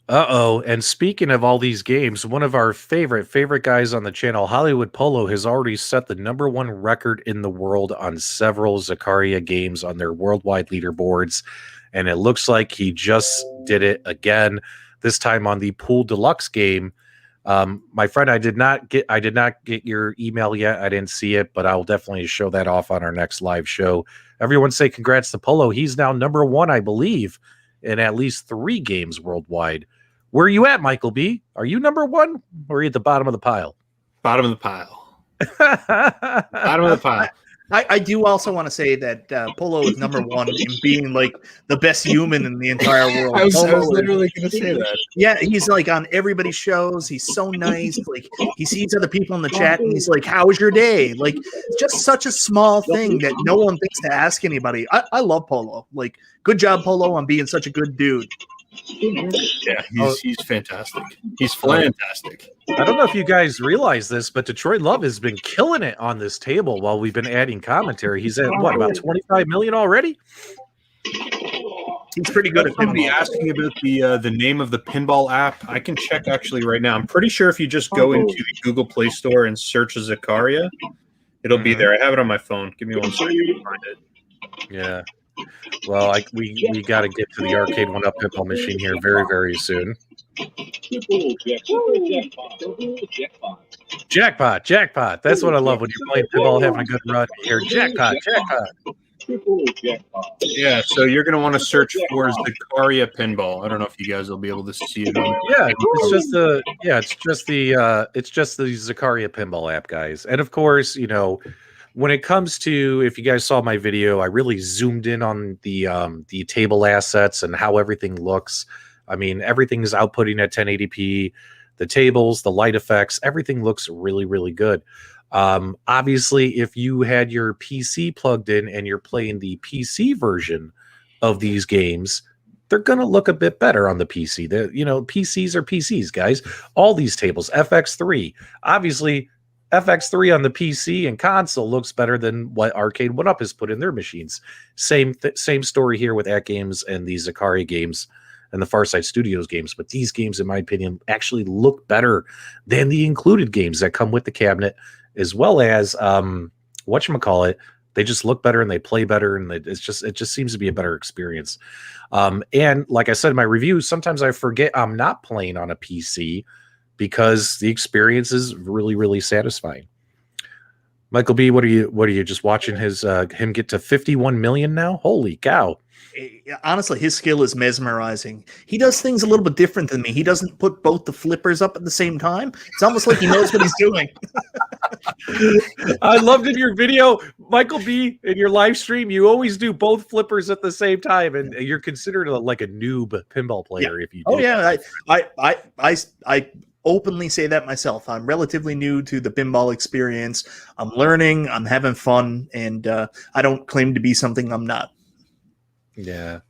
And speaking of all these games, one of our favorite guys on the channel, Hollywood Polo, has already set the #1 record in the world on several Zaccaria games on their worldwide leaderboards. and it looks like he just did it again. This time on the Pool Deluxe game. My friend, I did not get your email yet. I didn't see it, but I will definitely show that off on our next live show. Everyone say congrats to Polo. He's now number 1, I believe, in at least 3 games worldwide. Where are you at, Michael B? Are you number 1 or are you at the bottom of the pile? Bottom of the pile. Bottom of the pile. I do also want to say that Polo is number 1 in being like the best human in the entire world. I was Polo literally going to say that. Yeah, he's like on everybody's shows. He's so nice. Like he sees other people in the chat and he's like, "How was your day?" Like it's just such a small thing that no one thinks to ask anybody. I love Polo. Like, good job, Polo, on being such a good dude. Yeah, he's fantastic. He's fantastic. I don't know if you guys realize this, but Detroit Love has been killing it on this table while we've been adding commentary. He's at what, about 25 million already? He's pretty good at Somebody pinball. asking about the name of the pinball app. I can check actually right now. I'm pretty sure if you just go into the Google Play Store and search Zaccaria, it'll be there. I have it on my phone. Give me 1 second to find it. Yeah. Well, we got to get to the Arcade1UP pinball machine here very, very soon. Jackpot. That's what I love when you're playing pinball, having a good run. You hear jackpot. Yeah, so you're going to want to search for Zaccaria Pinball. I don't know if you guys will be able to see it. Yeah, it's just the Zaccaria Pinball app, guys. And of course, you know, when it comes to, if you guys saw my video, I really zoomed in on the table assets and how everything looks. I mean, everything is outputting at 1080p. The tables, the light effects, everything looks really, really good. Obviously, if you had your PC plugged in and you're playing the PC version of these games, they're going to look a bit better on the PC. PCs are PCs, guys. All these tables, FX3, obviously, FX3 on the PC and console looks better than what Arcade1UP has put in their machines. Same story here with AtGames and the Zaccaria games and the Farside Studios games. But these games, in my opinion, actually look better than the included games that come with the cabinet, as well as whatchamacallit. They just look better and they play better, and it just seems to be a better experience. And like I said in my review, sometimes I forget I'm not playing on a PC, because the experience is really, really satisfying. Michael B, what are you just watching him get to 51 million now? Holy cow. Honestly, his skill is mesmerizing. He does things a little bit different than me. He doesn't put both the flippers up at the same time. It's almost like he knows what he's doing. I loved in your video, Michael B, in your live stream, you always do both flippers at the same time, and you're considered like a noob pinball player if you do. Oh yeah, I openly say that myself. I'm relatively new to the pinball experience. I'm learning, I'm having fun, and I don't claim to be something I'm not. Yeah.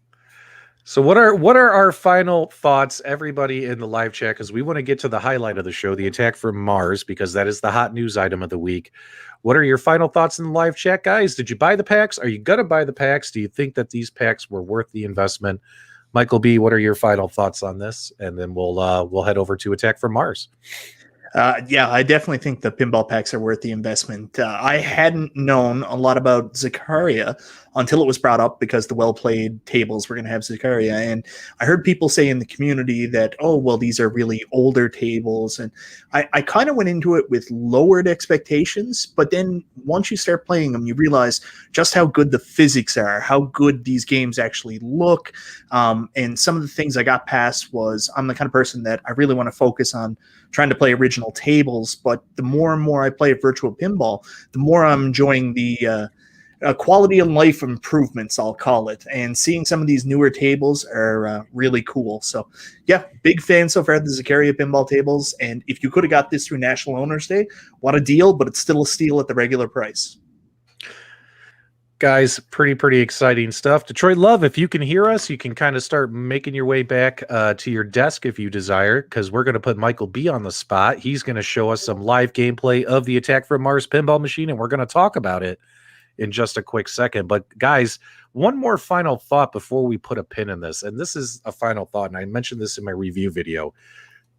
So what are our final thoughts, everybody in the live chat? Because we want to get to the highlight of the show, the attack from Mars, because that is the hot news item of the week. What are your final thoughts in the live chat, guys? Did you buy the packs? Are you gonna buy the packs? Do you think that these packs were worth the investment? Michael B, what are your final thoughts on this? And then we'll head over to Attack from Mars. Yeah, I definitely think the pinball packs are worth the investment. I hadn't known a lot about Zaccaria until it was brought up, because the well-played tables were going to have Zaccaria. And I heard people say in the community that, oh, well, these are really older tables. And I kind of went into it with lowered expectations. But then once you start playing them, you realize just how good the physics are, how good these games actually look. And some of the things I got past was, I'm the kind of person that I really want to focus on trying to play original tables. But the more and more I play virtual pinball, the more I'm enjoying the quality of life improvements, I'll call it. And seeing some of these newer tables are really cool. So yeah, big fan so far of the Zaccaria pinball tables. And if you could have got this through National Owners Day, what a deal, but it's still a steal at the regular price. Guys, pretty exciting stuff. Detroit Love, if you can hear us, you can kind of start making your way back to your desk if you desire, because we're going to put Michael B on the spot. He's going to show us some live gameplay of the Attack from Mars pinball machine, and we're going to talk about it in just a quick second. But guys, one more final thought before we put a pin in this, and this is a final thought, and I mentioned this in my review video.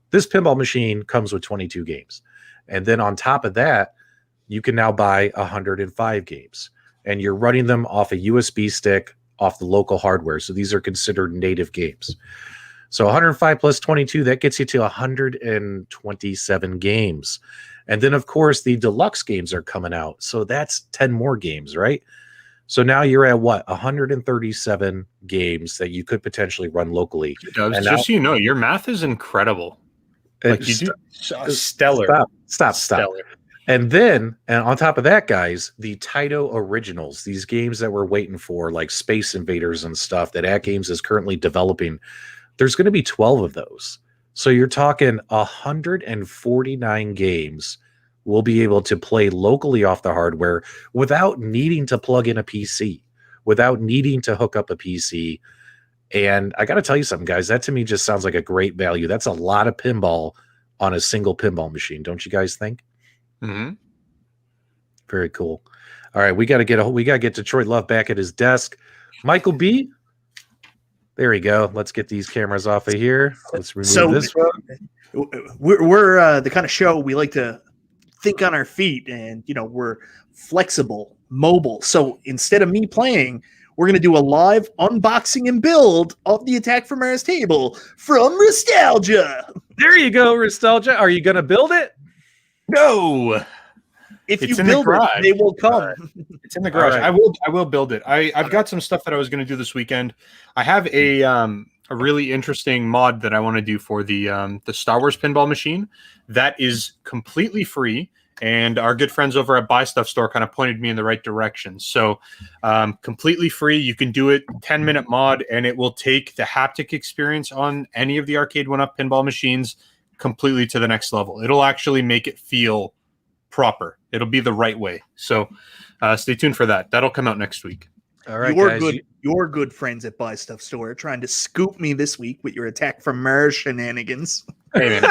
This pinball machine comes with 22 games, and then on top of that, you can now buy 105 games. And you're running them off a USB stick off the local hardware. So these are considered native games. So 105 plus 22, that gets you to 127 games. And then, of course, the deluxe games are coming out. So that's 10 more games, right? So now you're at what? 137 games that you could potentially run locally. Just now, so you know, your math is incredible. Like you do stellar. Stop. Stellar. And then, and on top of that, guys, the Taito originals, these games that we're waiting for, like Space Invaders and stuff that AtGames is currently developing, there's going to be 12 of those. So you're talking 149 games we'll be able to play locally off the hardware without needing to plug in a PC, without needing to hook up a PC. And I got to tell you something, guys, that to me just sounds like a great value. That's a lot of pinball on a single pinball machine. Don't you guys think? Mm-hmm. Very cool. All right, we got to get Detroit Love back at his desk. Michael B. There we go. Let's get these cameras off of here. Let's remove this one. We're the kind of show we like to think on our feet, and we're flexible, mobile. So instead of me playing, we're going to do a live unboxing and build of the Attack from Mars table from Restalgia. There you go, Restalgia. Are you going to build it? No. If you build it, they will come. It's in the garage. Right. I will build it. I've got some stuff that I was going to do this weekend. I have a really interesting mod that I want to do for the Star Wars pinball machine that is completely free. And our good friends over at Buy Stuff Store kind of pointed me in the right direction. So completely free. You can do it 10-minute mod, and it will take the haptic experience on any of the Arcade1UP pinball machines completely to the next level. It'll actually make it feel proper. It'll be the right way. So stay tuned for that. That'll come out next week. All right, your good friends at Buy Stuff Store are trying to scoop me this week with your Attack from Mars shenanigans. Hey man,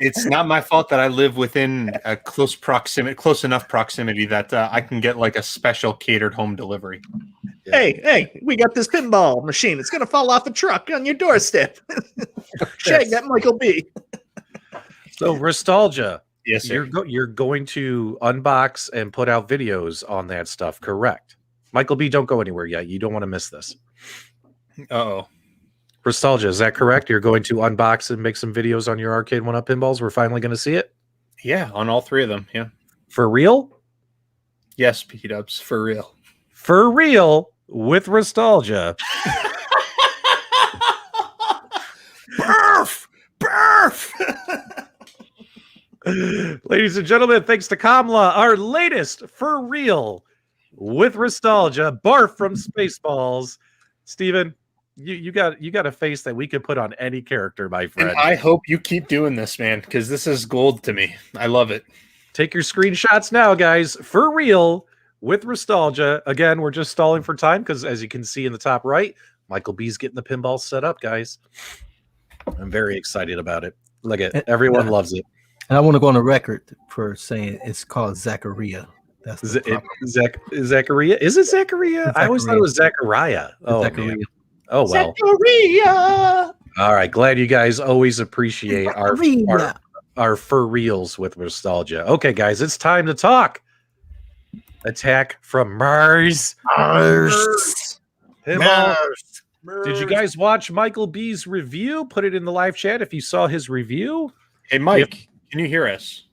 it's not my fault that I live within a close enough proximity that I can get like a special catered home delivery. Yeah. Hey, we got this pinball machine. It's gonna fall off a truck on your doorstep. Shag that MichaelB. So Restalgia. Yes, sir. You're going to unbox and put out videos on that stuff, correct? Michael B, don't go anywhere yet. You don't want to miss this. Uh-oh. Restalgia, is that correct? You're going to unbox and make some videos on your Arcade1UP pinballs? We're finally going to see it? Yeah, on all three of them, yeah. For real? Yes, PDubs, for real. For real with Restalgia. Burf! Ladies and gentlemen, thanks to Kamla, our latest For Real with Restalgia, barf from Spaceballs. Steven, you got a face that we could put on any character, my friend. And I hope you keep doing this, man, because this is gold to me. I love it. Take your screenshots now, guys. For Real with Restalgia. Again, we're just stalling for time because, as you can see in the top right, Michael B's getting the pinball set up, guys. I'm very excited about it. Look at everyone loves it. And I want to go on the record for saying it's called Zaccaria. That's Zaccaria. Is it Zaccaria? I always thought it was Zaccaria. Oh, Zaccaria. Man. Oh well. Zaccaria! All right. Glad you guys always appreciate our for reals with Restalgia. Okay, guys, it's time to talk. Attack from Mars. Mars. Did you guys watch Michael B's review? Put it in the live chat if you saw his review. Hey, Mike, can you hear us?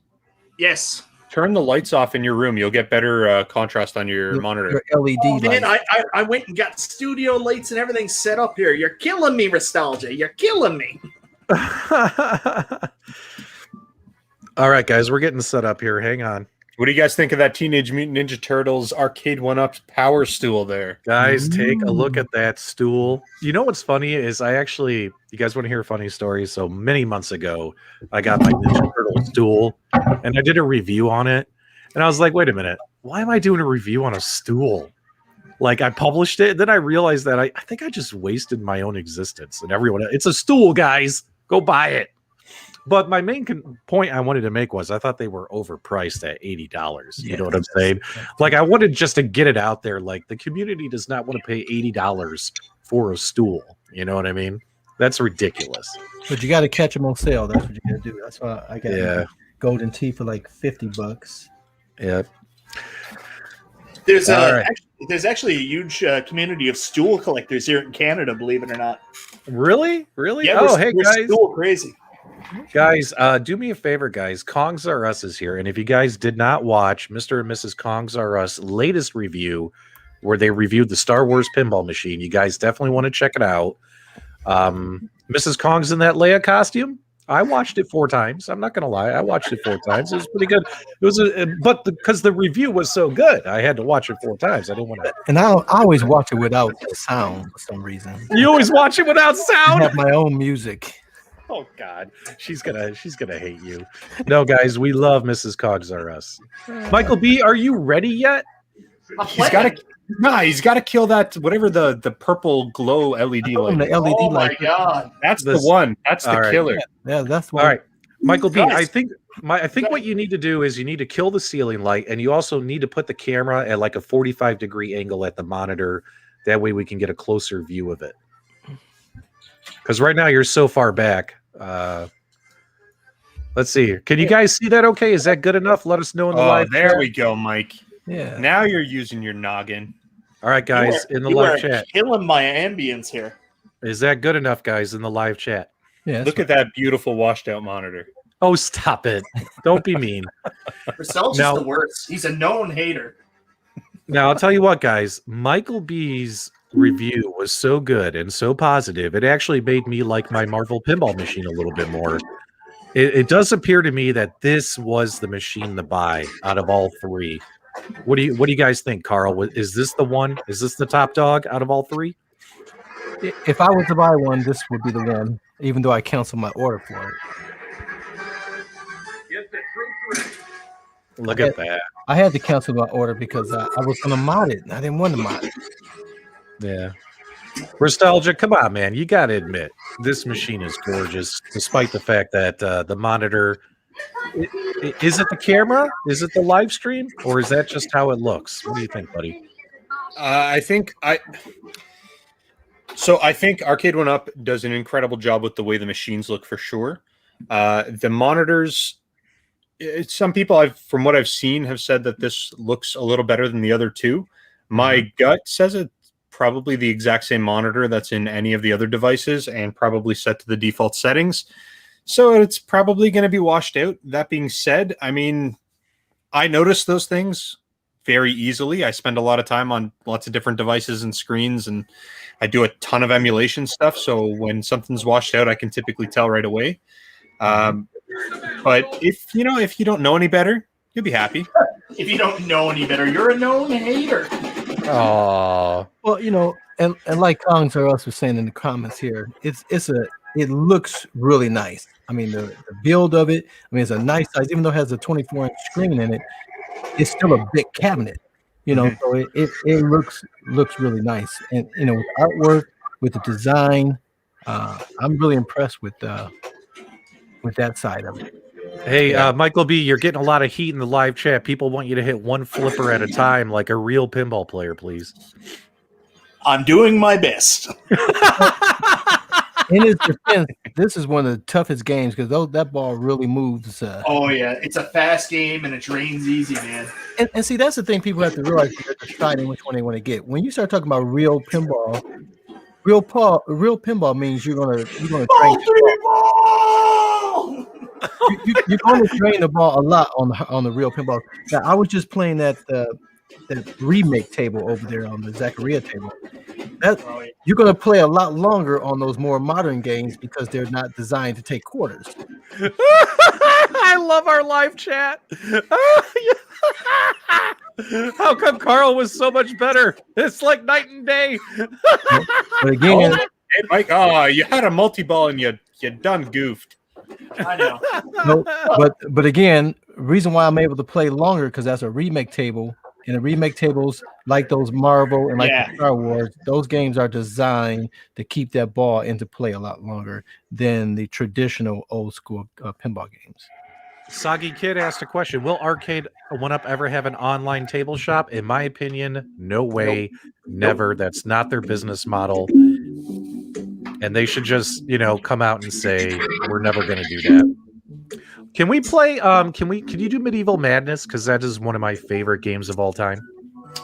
Yes. Turn the lights off in your room. You'll get better contrast on your monitor. Your LED Man, lights. I went and got studio lights and everything set up here. You're killing me, Restalgia. You're killing me. All right, guys, we're getting set up here. Hang on. What do you guys think of that Teenage Mutant Ninja Turtles Arcade1UP power stool there? Guys, take a look at that stool. You know what's funny is you guys want to hear a funny story? So many months ago, I got my Ninja Turtle stool and I did a review on it. And I was like, wait a minute, why am I doing a review on a stool? Like I published it. And then I realized that I think I just wasted my own existence and it's a stool, guys. Go buy it. But my main point I wanted to make was I thought they were overpriced at $80. You know what I'm saying? Like I wanted just to get it out there. Like the community does not want to pay $80 for a stool. You know what I mean? That's ridiculous. But you got to catch them on sale. That's what you got to do. That's why I got a golden tee for like $50. Yeah. There's There's actually a huge community of stool collectors here in Canada, believe it or not. Really? Yeah, Oh, hey we're guys. stool crazy. Guys, do me a favor, guys. Kongs R Us is here. And if you guys did not watch Mr. and Mrs. Kongs R Us latest review, where they reviewed the Star Wars pinball machine, you guys definitely want to check it out. Mrs. Kong's in that Leia costume. I watched it 4 times. I'm not going to lie. I watched it 4 times. It was pretty good. It was, because the review was so good, I had to watch it 4 times. I didn't want to. And I always watch it without the sound for some reason. You always watch it without sound? I have my own music. Oh God, she's gonna hate you. No, guys, we love Mrs. Cogs R Us. Michael B, are you ready yet? He's got to kill that whatever the purple glow LED light. The LED Oh light. my god! That's the one. That's the killer. Yeah, that's All right, Michael B. Guys. I think what you need to do is you need to kill the ceiling light, and you also need to put the camera at like a 45-degree angle at the monitor. That way, we can get a closer view of it. Because right now you're so far back. Let's see. Can you guys see that? Okay, is that good enough? Let us know in the live. There chat. we go, Mike. Yeah. Now you're using your noggin. All right, guys, in the You live are chat. killing my ambience here. Is that good enough, guys, in the live chat? Yeah. Look at that beautiful washed out monitor. Oh, stop it. Don't be mean. Restalgia's Now- the worst. He's a known hater. Now, I'll tell you what, guys. Michael B's review was so good and so positive, it actually made me like my Marvel pinball machine a little bit more. It does appear to me that this was the machine to buy out of all 3. What do you guys think, Carl? Is this the one? Is this the top dog out of all 3? If I was to buy one, this would be the one, even though I canceled my order for it. Look at that. I had to cancel my order because I was going to mod it. I didn't want to mod it. Yeah. Restalgia, come on, man. You got to admit, this machine is gorgeous, despite the fact that the monitor... Is it the camera? Is it the live stream? Or is that just how it looks? What do you think, buddy? I think Arcade1UP does an incredible job with the way the machines look for sure. The monitors, some people from what I've seen have said that this looks a little better than the other 2. My gut says it's probably the exact same monitor that's in any of the other devices and probably set to the default settings. So it's probably going to be washed out. That being said, I mean, I notice those things very easily. I spend a lot of time on lots of different devices and screens, and I do a ton of emulation stuff. So when something's washed out, I can typically tell right away. But if you don't know any better, you'll be happy. If you don't know any better, you're a known hater. Oh, Well, and like Kongs R Us was saying in the comments here, it looks really nice. I mean, the build of it, I mean, it's a nice size, even though it has a 24-inch screen in it, it's still a big cabinet, so it looks really nice. And, with artwork, with the design, I'm really impressed with that side of it. hey, Michael B, you're getting a lot of heat in the live chat. People want you to hit one flipper at a time like a real pinball player, please. I'm doing my best. In his defense, this is one of the toughest games because that ball really moves. Oh yeah, it's a fast game and it drains easy, man. And see, that's the thing people have to realize when they're deciding which one they want to get. When you start talking about real pinball, real pinball means you're gonna drain the ball. You're going to drain the ball a lot on the real pinball. Now, I was just playing that remake table over there on the Zaccaria table. You're going to play a lot longer on those more modern games because they're not designed to take quarters. I love our live chat. How come Carl was so much better? It's like night and day. But again, Hey, Mike, you had a multi-ball and you done goofed. I know. but again, reason why I'm able to play longer because that's a remake table. And the remake tables, like those Marvel and the Star Wars, those games are designed to keep that ball into play a lot longer than the traditional old school pinball games. Soggy Kid asked a question. Will Arcade1UP ever have an online table shop? In my opinion, no way. Never. That's not their business model. And they should just, come out and say, we're never going to do that. Can we play, can you do Medieval Madness? Because that is one of my favorite games of all time.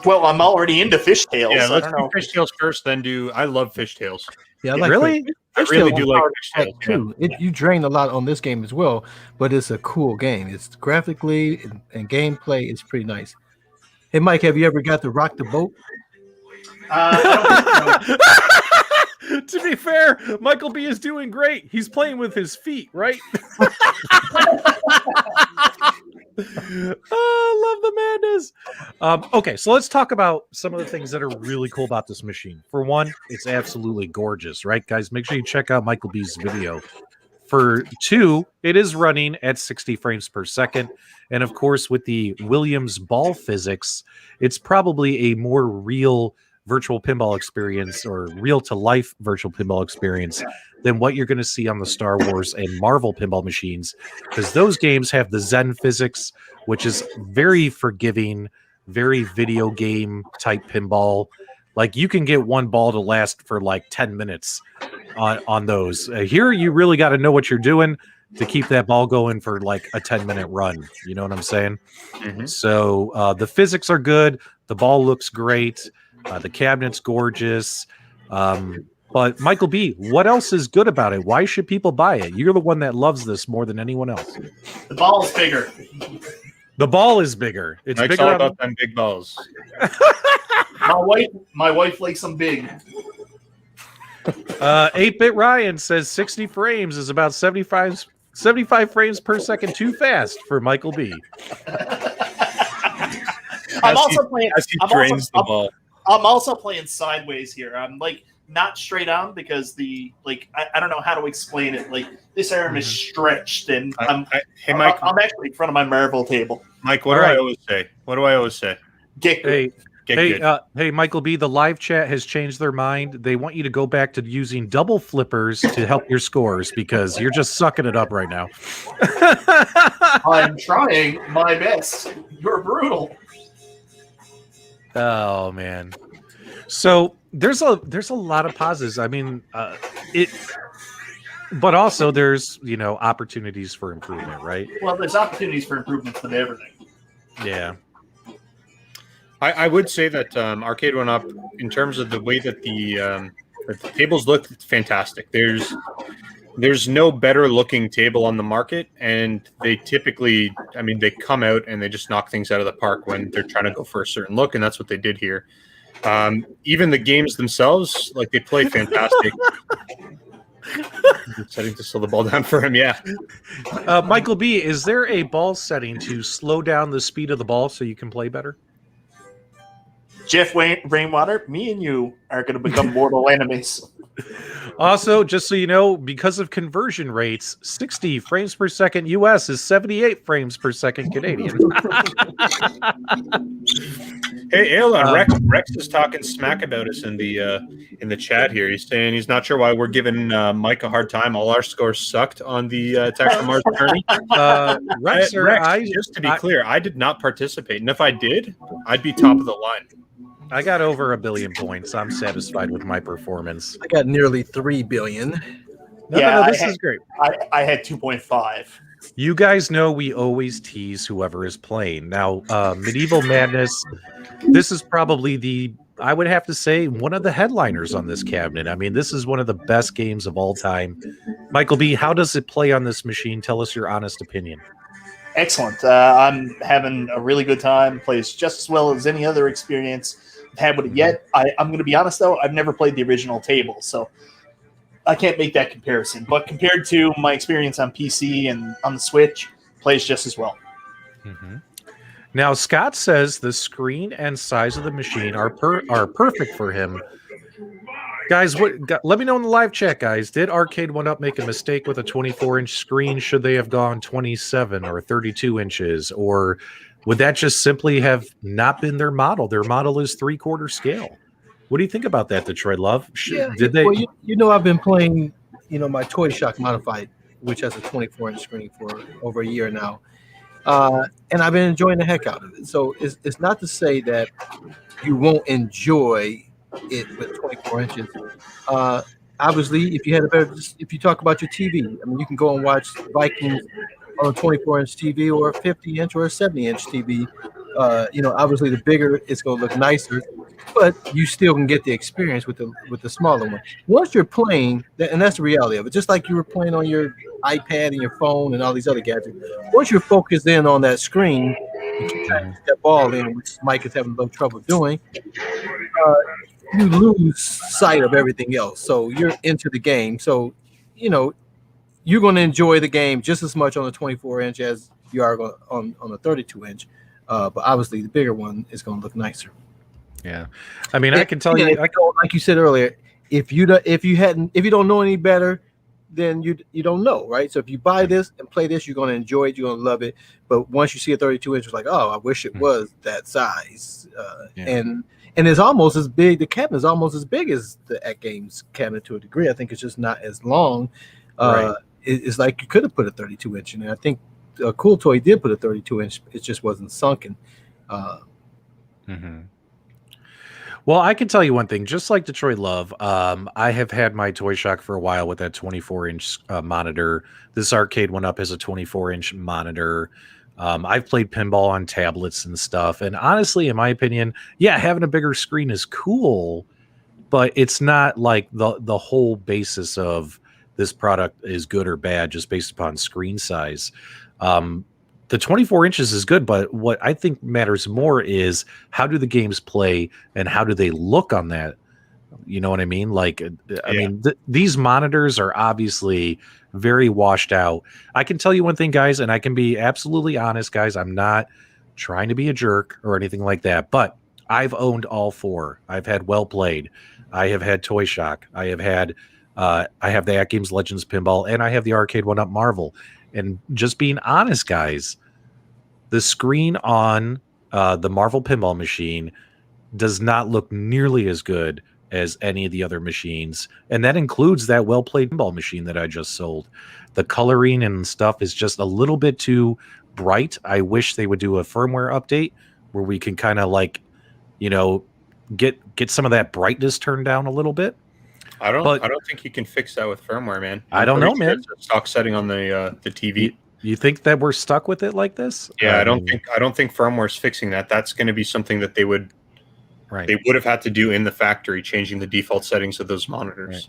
Well, I'm already into fishtails. Yeah, I let's don't do know. fishtails first, then do. I love fishtails. Yeah, I like Really? I really Fishtails do is like hard to fishtails. hack, too. You drain a lot on this game as well, but it's a cool game. It's graphically and gameplay is pretty nice. Hey, Mike, have you ever got to rock the boat? I don't think so. To be fair, Michael B is doing great. He's playing with his feet, right? Oh, I love the madness. Okay, so let's talk about some of the things that are really cool about this machine. For one, it's absolutely gorgeous, right, guys? Make sure you check out Michael B's video. For two, it is running at 60 frames per second. And of course, with the Williams ball physics, it's probably a more real virtual pinball experience or real to life virtual pinball experience than what you're going to see on the Star Wars and Marvel pinball machines, because those games have the Zen physics, which is very forgiving, very video game type pinball. Like you can get one ball to last for like 10 minutes on those. Here, you really got to know what you're doing to keep that ball going for like a 10-minute run. You know what I'm saying? Mhm. So the physics are good. The ball looks great. The cabinet's gorgeous. But Michael B, what else is good about it? Why should people buy it? You're the one that loves this more than anyone else. The ball's bigger. The ball is bigger. It's Mike's bigger. all about them big balls. My wife likes them big. 8-bit Ryan says 60 frames is about 75 frames per second too fast for Michael B. I'm also playing. As he drains the ball. I'm also playing sideways here. I'm like not straight on because I don't know how to explain it. Like this arm is stretched, and Hey, Mike. I'm actually in front of my Marvel table. Mike, what do I always say? What do I always say? Get good. Get good. Hey, Michael B, the live chat has changed their mind. They want you to go back to using double flippers to help your scores because you're just sucking it up right now. I'm trying my best. You're brutal. Oh man. So there's a lot of positives. I mean, but also there's opportunities for improvement, right? Well, there's opportunities for improvements with everything. Yeah. I would say that Arcade1UP, in terms of the way that the tables look, it's fantastic. There's no better looking table on the market, and they typically, they come out and they just knock things out of the park when they're trying to go for a certain look, and that's what they did here. Even the games themselves, like they play fantastic. Setting to slow the ball down for him, yeah. Michael B, is there a ball setting to slow down the speed of the ball so you can play better? Jeff Rainwater, me and you are going to become mortal enemies. Also, just so you know, because of conversion rates, 60 frames per second US is 78 frames per second Canadian. Hey, Aeolon, Rex is talking smack about us in the chat here. He's saying he's not sure why we're giving Mike a hard time. All our scores sucked on the Attack from Mars tourney. Rex, just to be clear, I did not participate, and if I did, I'd be top of the line. I got over 1 billion points. I'm satisfied with my performance. I got nearly 3 billion. No, this is great. I had 2.5. You guys know we always tease whoever is playing. Now, Medieval Madness, this is probably I would have to say, one of the headliners on this cabinet. I mean, this is one of the best games of all time. Michael B, how does it play on this machine? Tell us your honest opinion. Excellent. I'm having a really good time. Plays just as well as any other experience I've had with it yet. I'm going to be honest, though, I've never played the original table, so I can't make that comparison. But compared to my experience on PC and on the Switch, plays just as well. Mm-hmm. Now, Scott says the screen and size of the machine are perfect for him. Guys, let me know in the live chat, guys. Did Arcade1UP make a mistake with a 24-inch screen? Should they have gone 27 or 32 inches? Or would that just simply have not been their model? Their model is 3/4 scale. What do you think about that, Detroit Love? Did they? Well, I've been playing, my Toy Shock Modified, which has a 24-inch screen for over a year now. And I've been enjoying the heck out of it. So it's not to say that you won't enjoy it with 24 inches. Obviously, if you talk about your TV, you can go and watch Vikings on a 24-inch TV or a 50-inch or a 70-inch TV. Obviously the bigger it's going to look nicer, but you still can get the experience with the smaller one. Once you're playing, and that's the reality of it. Just like you were playing on your iPad and your phone and all these other gadgets. Once you're focused in on that screen, and keep trying to get that ball in, which Mike is having a little trouble doing, you lose sight of everything else. So you're into the game. So, you're going to enjoy the game just as much on a 24-inch as you are on a 32-inch. But obviously, the bigger one is going to look nicer. Yeah, I mean, I can tell you, like you said earlier, if you don't know any better, then you don't know, right? So if you buy this and play this, you're going to enjoy it, you're going to love it. But once you see a 32-inch, it's like, oh, I wish it was that size. And it's almost as big. The cabinet is almost as big as the AtGames cabinet to a degree. I think it's just not as long. Right. It's like you could have put a 32-inch in there. I think Cool Toy did put a 32-inch. It just wasn't sunken. Well, I can tell you one thing. Just like Detroit Love, I have had my Toy Shock for a while with that 24-inch monitor. This Arcade1UP has a 24-inch monitor. I've played pinball on tablets and stuff. And honestly, in my opinion, yeah, having a bigger screen is cool, but it's not like the whole basis of this product is good or bad just based upon screen size. The 24 inches is good, but what I think matters more is how do the games play and how do they look on that? You know what I mean? Like, I mean, these monitors are obviously very washed out. I can tell you one thing, guys, and I can be absolutely honest, guys. I'm not trying to be a jerk or anything like that, but I've owned all four. I've had Well Played. I have had Toy Shock. I have had, I have the AtGames Legends Pinball, and I have the Arcade1UP Marvel. And just being honest, guys, the screen on the Marvel Pinball Machine does not look nearly as good as any of the other machines. And that includes that Well Played Pinball Machine that I just sold. The coloring and stuff is just a little bit too bright. I wish they would do a firmware update where we can kind of like, get some of that brightness turned down a little bit. I don't think you can fix that with firmware, man. I don't know, man. Stock setting on the TV. You think that we're stuck with it like this? Yeah, I don't think firmware's fixing that. That's going to be something that they would have had to do in the factory, changing the default settings of those monitors.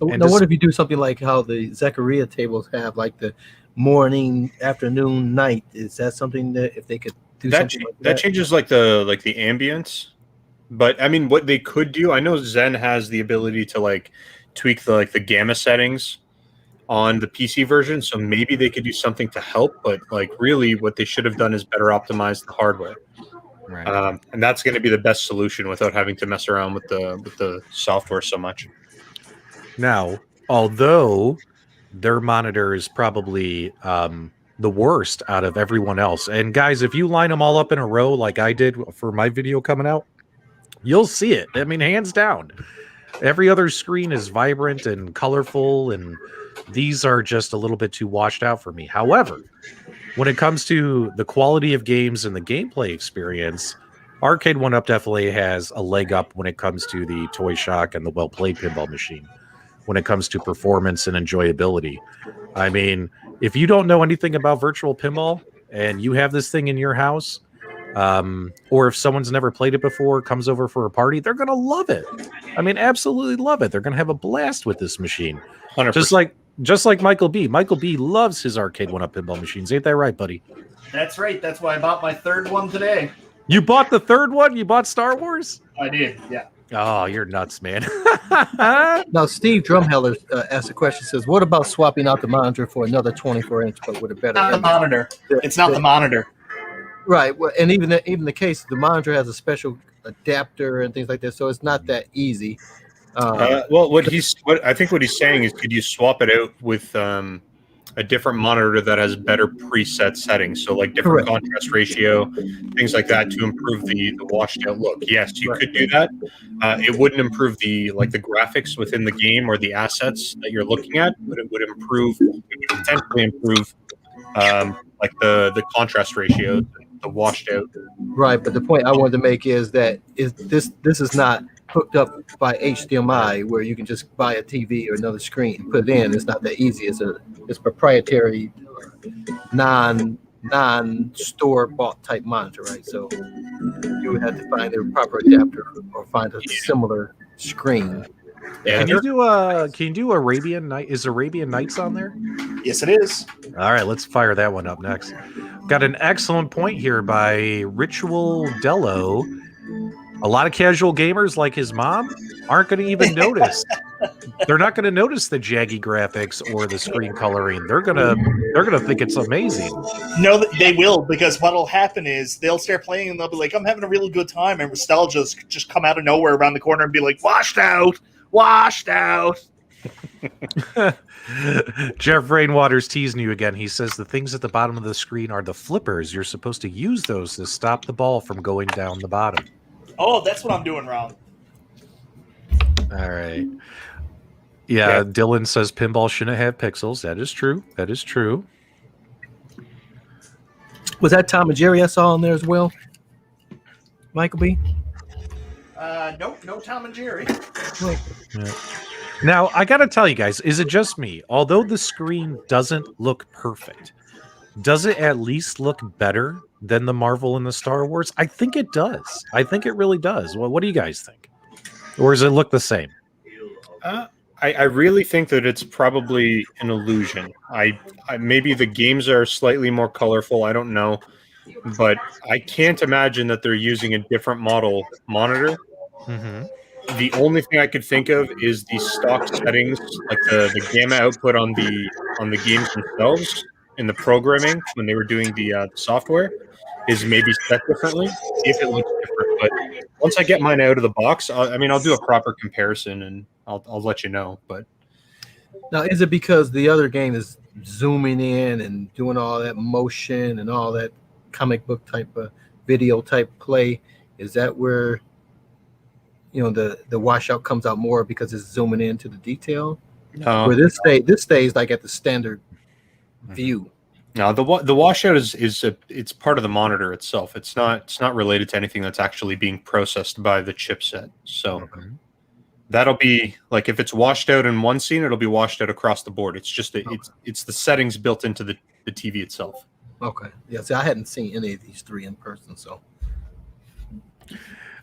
Right. Now, what if you do something like how the Zaccaria tables have, like the morning, afternoon, night? Is that something that if they could do something like that? That changes like the ambience. But I mean, what they could do, I know Zen has the ability to like tweak the gamma settings on the PC version, so maybe they could do something to help. But like, really, what they should have done is better optimize the hardware, right? And that's going to be the best solution without having to mess around with the software so much. Now, although their monitor is probably the worst out of everyone else, and guys, if you line them all up in a row like I did for my video coming out, you'll see it. I mean, hands down. Every other screen is vibrant and colorful, and these are just a little bit too washed out for me. However, when it comes to the quality of games and the gameplay experience, Arcade1UP definitely has a leg up when it comes to the Toy Shock and the Well Played Pinball Machine. When it comes to performance and enjoyability, I mean, if you don't know anything about virtual pinball and you have this thing in your house, or if someone's never played it before, comes over for a party, they're gonna love it. I mean, absolutely love it. They're gonna have a blast with this machine. 100%. Just like Michael B. Michael B loves his Arcade1UP pinball machines. Ain't that right, buddy? That's right. That's why I bought my third one today. You bought the third one? You bought Star Wars? I did, yeah. Oh, you're nuts, man. Now, Steve Drumheller asked a question, says, what about swapping out the monitor for another 24-inch, but with a better... Not the monitor. It's not the monitor. Right. Well, and even the case, the monitor has a special adapter and things like that, so it's not that easy. Well, what I think what he's saying is, could you swap it out with a different monitor that has better preset settings, so like different contrast ratio, things like that, to improve the washed out look? Yes, you could do that. It wouldn't improve the graphics within the game or the assets that you're looking at, but it would potentially improve like the contrast ratio, the washed out. Right, but the point I wanted to make is that this is not hooked up by HDMI where you can just buy a TV or another screen and put it in. It's not that easy. It's proprietary, non non-store bought type monitor, right? So you would have to find a proper adapter or find a similar screen. Yeah, Can you do Arabian Night? Is Arabian Nights on there? Yes, it is. All right, let's fire that one up next. Got an excellent point here by Ritual Dello. A lot of casual gamers like his mom aren't going to even notice. They're not going to notice the jaggy graphics or the screen coloring. They're gonna think it's amazing. No, they will, because what'll happen is they'll start playing and they'll be like, "I'm having a really good time," and Restalgia's just come out of nowhere around the corner and be like, "Washed out." Jeff Rainwater's teasing you again. He says the things at the bottom of the screen are the flippers. You're supposed to use those to stop the ball from going down the bottom. Oh, that's what I'm doing wrong. All right. Yeah, Dylan says pinball shouldn't have pixels. That is true. That is true. Was that Tom and Jerry I saw on there as well? Michael B? Nope, no Tom and Jerry. Yeah. Now, I got to tell you guys, is it just me? Although the screen doesn't look perfect, does it at least look better than the Marvel and the Star Wars? I think it does. I think it really does. Well, what do you guys think? Or does it look the same? I really think that it's probably an illusion. I maybe the games are slightly more colorful. I don't know, but I can't imagine that they're using a different model monitor. Mm-hmm. The only thing I could think of is the stock settings, like the gamma output on the games themselves in the programming when they were doing the software is maybe set differently. See if it looks different. But once I get mine out of the box, I'll do a proper comparison and I'll let you know. But now, is it because the other game is zooming in and doing all that motion and all that comic book type of video type play? Is that where the washout comes out more because it's zooming into the detail? Where this stays like at the standard view. No, the washout it's part of the monitor itself. It's not related to anything that's actually being processed by the chipset. So that'll be like if it's washed out in one scene, it'll be washed out across the board. It's just it's the settings built into the TV itself. Okay. Yeah. See, I hadn't seen any of these three in person, so.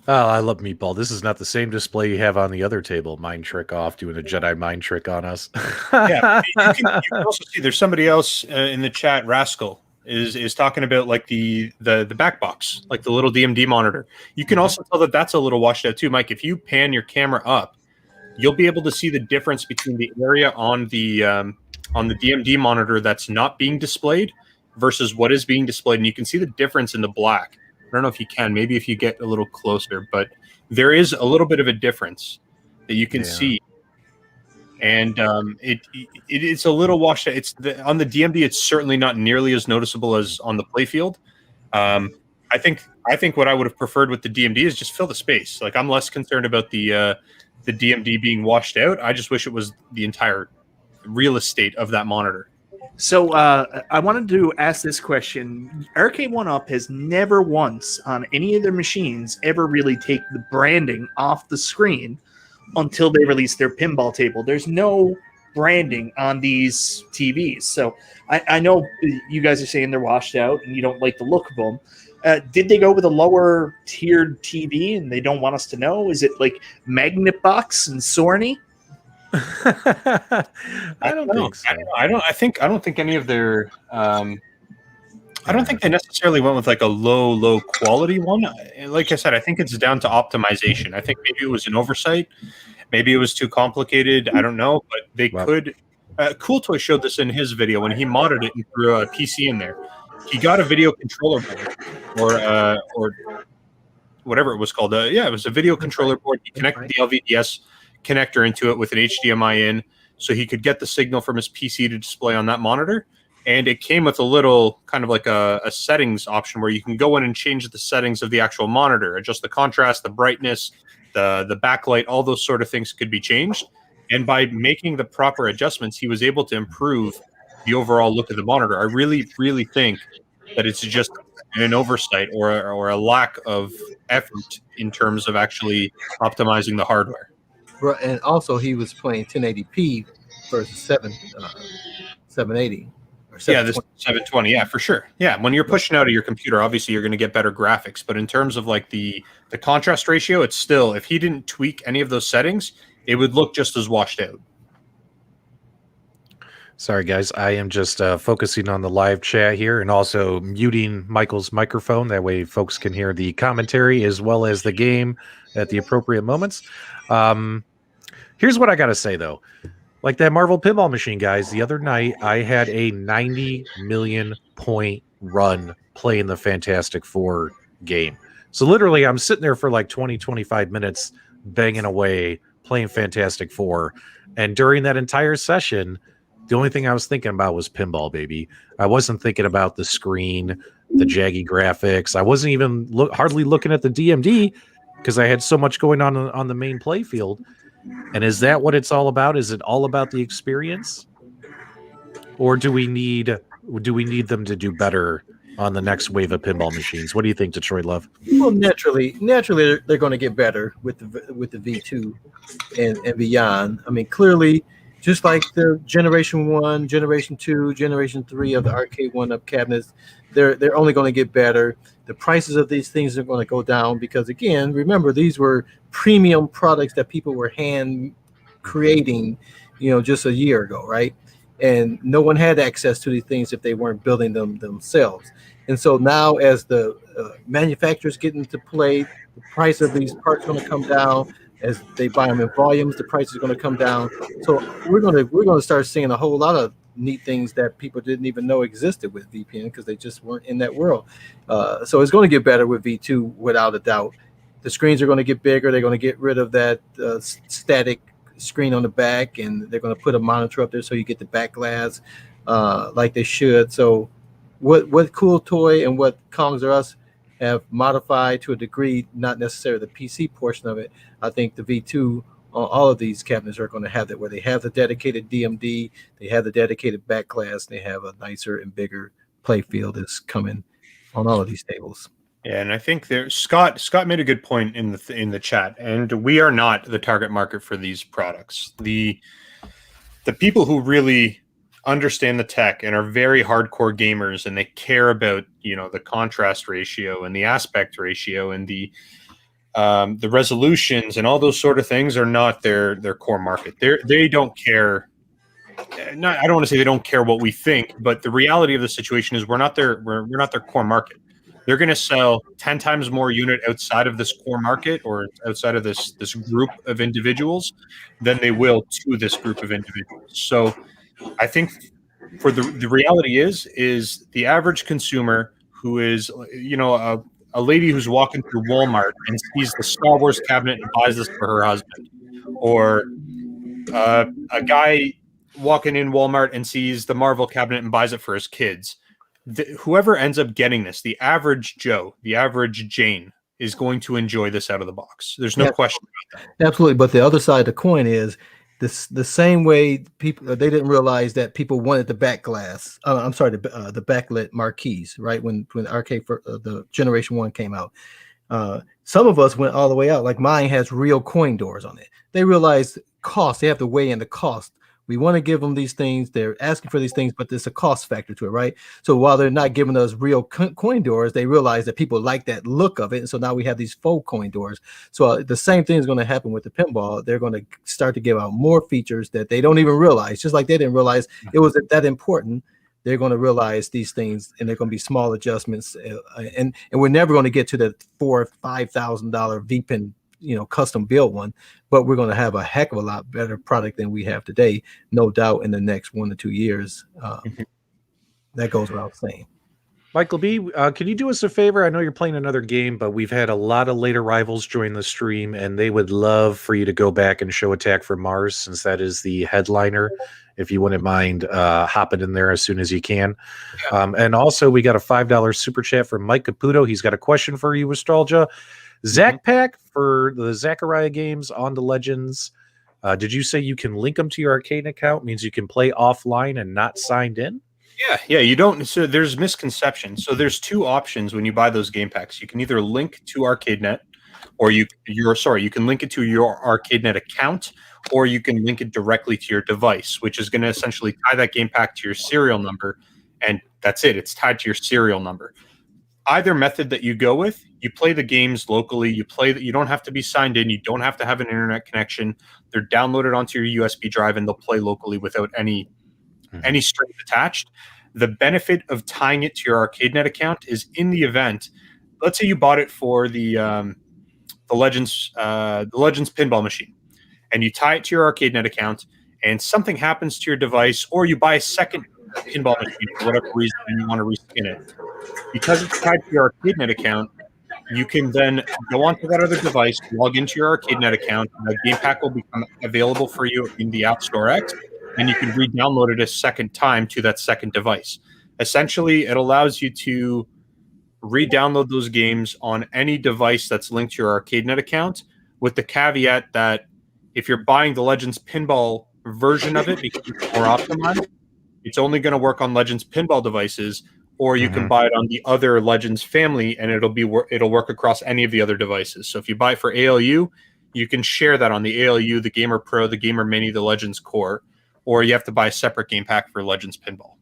Oh, I love Meatball. This is not the same display you have on the other table. Mind trick off, doing a Jedi mind trick on us. Yeah, you can also see there's somebody else in the chat. Rascal is talking about like the back box, like the little DMD monitor. You can also tell that that's a little washed out too, Mike. If you pan your camera up, you'll be able to see the difference between the area on the DMD monitor that's not being displayed versus what is being displayed, and you can see the difference in the black. I don't know if you can, maybe if you get a little closer, but there is a little bit of a difference that you can see. And it's a little washed out. On the DMD, it's certainly not nearly as noticeable as on the playfield. I think what I would have preferred with the DMD is just fill the space. Like I'm less concerned about the DMD being washed out. I just wish it was the entire real estate of that monitor. So I wanted to ask this question. Arcade1UP has never once on any of their machines ever really take the branding off the screen until they release their pinball table. There's no branding on these TVs. So I know you guys are saying they're washed out and you don't like the look of them. Did they go with a lower tiered TV and they don't want us to know? Is it like Magnetbox and Sorny? I don't think so. I don't think any of their I don't think they necessarily went with like a low quality one. Like I said, I think it's down to optimization. I think maybe it was an oversight, maybe it was too complicated. I don't know, but they could. Cool Toy showed this in his video when he modded it and threw a PC in there. He got a video controller board or whatever it was called. It was a video controller board. He connected the LVDS connector into it with an HDMI in so he could get the signal from his PC to display on that monitor. And it came with a little kind of like a settings option where you can go in and change the settings of the actual monitor, adjust the contrast, the brightness, the backlight, all those sort of things could be changed. And by making the proper adjustments, he was able to improve the overall look of the monitor. I really, really think that it's just an oversight or a lack of effort in terms of actually optimizing the hardware. Right, and also he was playing 1080p versus 780 or Or Yeah, this 720. 720. Yeah, for sure. Yeah, when you're pushing out of your computer, obviously you're going to get better graphics. But in terms of like the contrast ratio, it's still, if he didn't tweak any of those settings, it would look just as washed out. Sorry, guys. I am just focusing on the live chat here and also muting Michael's microphone. That way folks can hear the commentary as well as the game at the appropriate moments. Here's what I got to say, though. Like that Marvel Pinball Machine, guys, the other night I had a 90 million point run playing the Fantastic Four game. So literally I'm sitting there for like 20, 25 minutes banging away playing Fantastic Four. And during that entire session, the only thing I was thinking about was pinball, baby. I wasn't thinking about the screen, the jaggy graphics. I wasn't even hardly looking at the DMD because I had so much going on the main play field. And is that what it's all about? Is it all about the experience? Or do we need them to do better on the next wave of pinball machines? What do you think, Detroit Love? Well, naturally, they're going to get better with the V2 and beyond. I mean, clearly, just like the Generation 1, Generation 2, Generation 3 of the Arcade1UP cabinets, they're only going to get better. The prices of these things are going to go down because, again, remember, these were premium products that people were hand creating, just a year ago, right? And no one had access to these things if they weren't building them themselves. And so now as the manufacturers get into play, the price of these parts is going to come down. As they buy them in volumes, the price is going to come down. So we're going to start seeing a whole lot of neat things that people didn't even know existed with VPN because they just weren't in that world. So it's going to get better with V2 without a doubt. The screens are going to get bigger. They're going to get rid of that static screen on the back, and they're going to put a monitor up there so you get the back glass like they should. So what Cool Toy and what Kongs R Us have modified to a degree, not necessarily the PC portion of it. I think the V2 on all of these cabinets are going to have that, where they have the dedicated DMD, they have the dedicated back glass, and they have a nicer and bigger play field that's coming on all of these tables. Yeah, and I think Scott made a good point in the chat, and we are not the target market for these products. The people who really understand the tech and are very hardcore gamers, and they care about the contrast ratio and the aspect ratio and the resolutions and all those sort of things are not their core market. They don't care. I don't want to say they don't care what we think, but the reality of the situation is we're not their core market. They're going to sell 10 times more unit outside of this core market or outside of this group of individuals than they will to this group of individuals. So I think for the reality is the average consumer who is, a lady who's walking through Walmart and sees the Star Wars cabinet and buys this for her husband, or a guy walking in Walmart and sees the Marvel cabinet and buys it for his kids. Whoever ends up getting this, the average Joe, the average Jane, is going to enjoy this out of the box. There's no question about that. Absolutely. But the other side of the coin is the same way people, they didn't realize that people wanted the back glass. The backlit marquees, right? When Arcade for the Generation 1 came out. Some of us went all the way out. Like mine has real coin doors on it. They realized cost. They have to weigh in the cost. We want to give them these things. They're asking for these things, but there's a cost factor to it, right? So while they're not giving us real coin doors, they realize that people like that look of it. And so now we have these faux coin doors. So the same thing is going to happen with the pinball. They're going to start to give out more features that they don't even realize, just like they didn't realize it was that important. They're going to realize these things, and they're going to be small adjustments. And we're never going to get to the $4,000 or $5,000 VPN, custom built one, but we're going to have a heck of a lot better product than we have today, no doubt, in the next 1 to 2 years. That goes without saying. Michael B, can you do us a favor? I know you're playing another game, but we've had a lot of later rivals join the stream, and they would love for you to go back and show Attack from Mars, since that is the headliner. If you wouldn't mind hopping in there as soon as you can. And also, we got a $5 super chat from Mike Caputo. He's got a question for you, Restalgia. Zach Pack for the Zaccaria games on the Legends. Did you say you can link them to your Arcade account? Means you can play offline and not signed in? Yeah, you don't. So there's misconception. So there's two options when you buy those game packs. You can either link to ArcadeNet, or you can link it to your ArcadeNet account, or you can link it directly to your device, which is going to essentially tie that game pack to your serial number and that's it. It's tied to your serial number. Either method that you go with, you play the games locally. You play that. You don't have to be signed in. You don't have to have an internet connection. They're downloaded onto your USB drive, and they'll play locally without any strings attached. The benefit of tying it to your ArcadeNet account is in the event. Let's say you bought it for the Legends Pinball Machine, and you tie it to your ArcadeNet account, and something happens to your device, or you buy a second pinball machine for whatever reason and you want to reskin it. Because it's tied to your ArcadeNet account, you can then go onto that other device, log into your ArcadeNet account, and the game pack will become available for you in the App Store X, and you can re-download it a second time to that second device. Essentially, it allows you to re-download those games on any device that's linked to your ArcadeNet account, with the caveat that if you're buying the Legends Pinball version of it because it's more optimized, it's only going to work on Legends Pinball devices, or you can buy it on the other Legends family, and it'll work across any of the other devices. So if you buy it for ALU, you can share that on the ALU, the Gamer Pro, the Gamer Mini, the Legends Core, or you have to buy a separate game pack for Legends Pinball.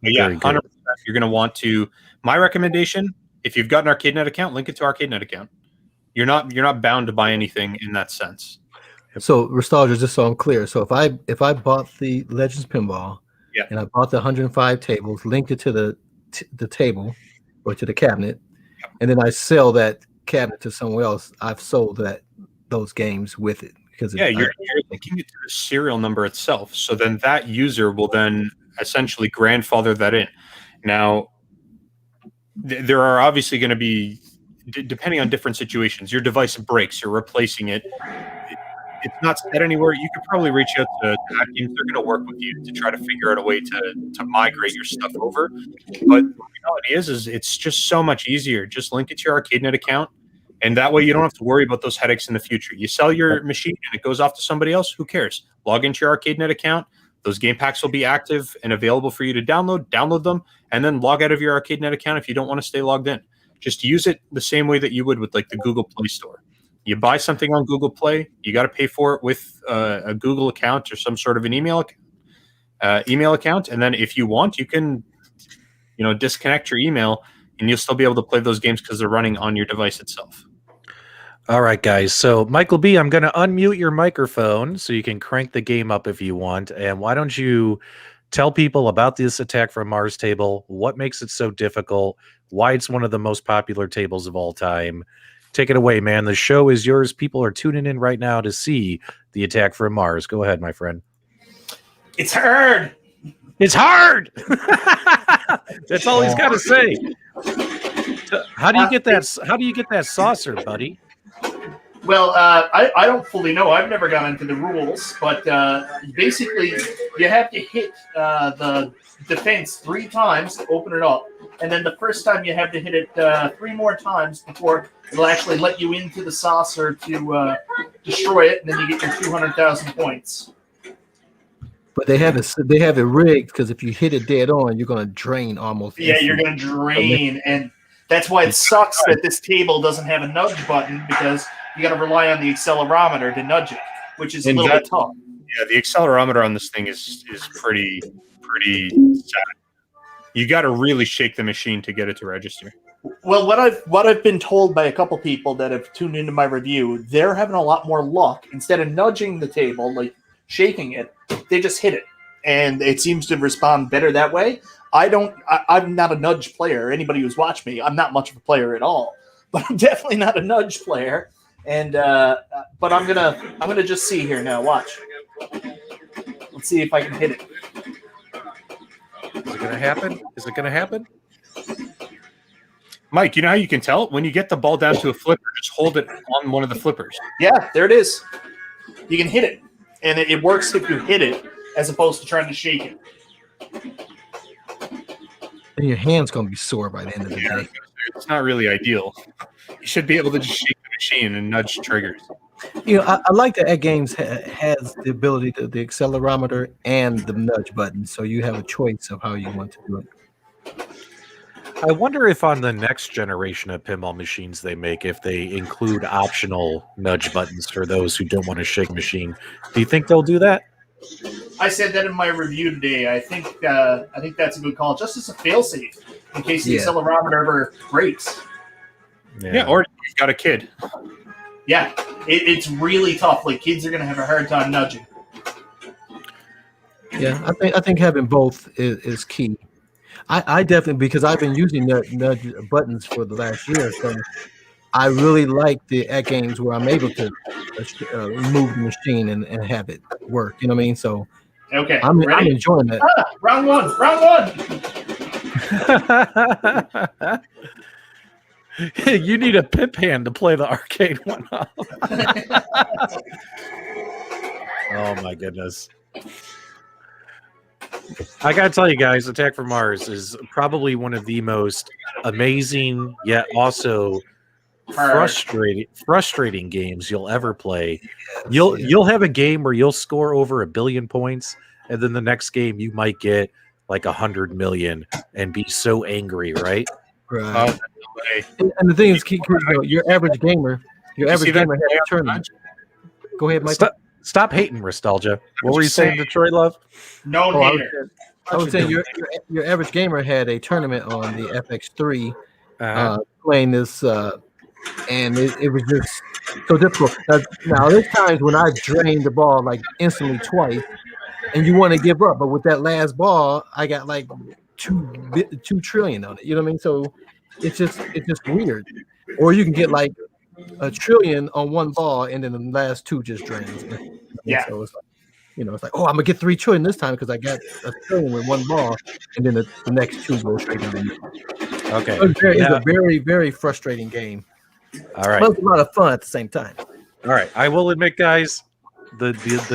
But yeah, 100%, you're going to want to. My recommendation: if you've got an ArcadeNet account, link it to ArcadeNet account. You're not bound to buy anything in that sense. So Restalgia, just so I'm clear. So if I bought the Legends Pinball, and I bought the 105 tables, linked it to the table or to the cabinet, and then I sell that cabinet to someone else, I've sold those games with it because you're linking it to the serial number itself. So then that user will then essentially grandfather that in. Now, there are obviously going to be, depending on different situations, your device breaks, you're replacing it. It's not set anywhere. You could probably reach out to AtGames. They're going to work with you to try to figure out a way to migrate your stuff over. But the reality is it's just so much easier. Just link it to your ArcadeNet account, and that way you don't have to worry about those headaches in the future. You sell your machine and it goes off to somebody else, who cares? Log into your ArcadeNet account. Those game packs will be active and available for you to download them, and then log out of your ArcadeNet account if you don't want to stay logged in. Just use it the same way that you would with like the Google Play Store. You buy something on Google Play, you got to pay for it with a Google account or some sort of an email account, and then if you want, you can, disconnect your email, and you'll still be able to play those games because they're running on your device itself. All right, guys. So, MichaelB, I'm going to unmute your microphone so you can crank the game up if you want. And why don't you tell people about this Attack from Mars table, what makes it so difficult, why it's one of the most popular tables of all time. Take it away, man. The show is yours. People are tuning in right now to see the Attack from Mars. Go ahead, my friend. It's hard. It's hard. That's all he's got to say. How do you get that? How do you get that saucer, buddy? Well, I don't fully know. I've never gone into the rules, but basically you have to hit the defense 3 times to open it up, and then the first time you have to hit it 3 more times before it'll actually let you into the saucer to destroy it, and then you get your 200,000 points. But they have it rigged because if you hit it dead on, you're going to drain almost. Yeah, you're going to drain, and that's why it sucks that this table doesn't have a nudge button, because you got to rely on the accelerometer to nudge it, which is a little bit tough. Yeah, the accelerometer on this thing is pretty sad. You got to really shake the machine to get it to register. Well, what I've been told by a couple people that have tuned into my review, they're having a lot more luck. Instead of nudging the table, like shaking it, they just hit it, and it seems to respond better that way. I'm not a nudge player. Anybody who's watched me, I'm not much of a player at all, but I'm definitely not a nudge player. And but I'm gonna just see here now. Watch. Let's see if I can hit it. Is it gonna happen? Is it gonna happen? Mike, you know how you can tell? When you get the ball down to a flipper, just hold it on one of the flippers. Yeah, there it is. You can hit it, and it works if you hit it as opposed to trying to shake it. And your hand's going to be sore by the end of the day. It's not really ideal. You should be able to just shake the machine and nudge triggers. I like that AtGames has the ability to the accelerometer and the nudge button, so you have a choice of how you want to do it. I wonder if on the next generation of pinball machines they make, if they include optional nudge buttons for those who don't want to shake machine. Do you think they'll do that? I said that in my review today. I think that's a good call, just as a failsafe in case the accelerometer ever breaks. Yeah, or you've got a kid. Yeah, it's really tough. Like, kids are going to have a hard time nudging. Yeah, I think having both is key. I definitely, because I've been using nudge buttons for the last year, so I really like the AtGames where I'm able to move the machine and have it work. You know what I mean? So okay, I'm enjoying that. Round one. You need a pip hand to play the Arcade1UP. Oh my goodness. I gotta tell you guys, Attack from Mars is probably one of the most amazing yet also frustrating games you'll ever play. You'll have a game where you'll score over 1 billion points, and then the next game you might get like 100 million and be so angry, right? Right. And the thing is, your average gamer has a tournament. Go ahead, Mike. Stop hating, Restalgia. What were you saying, Detroit Love? No hater. I was saying your average gamer had a tournament on the FX3 playing this, and it was just so difficult. Now, there's times when I drained the ball like instantly twice, and you want to give up, but with that last ball, I got like 2 trillion on it. You know what I mean? So it's just weird. Or you can get like 1 trillion on one ball, and then the last 2 just drains. Yeah. So it's like, it's like, oh, I'm gonna get 3 trillion this time because I got 1 trillion with one ball, and then the next 2 go straight into me. Okay. So it's a very, very frustrating game. All right. But it's a lot of fun at the same time. All right. I will admit, guys, the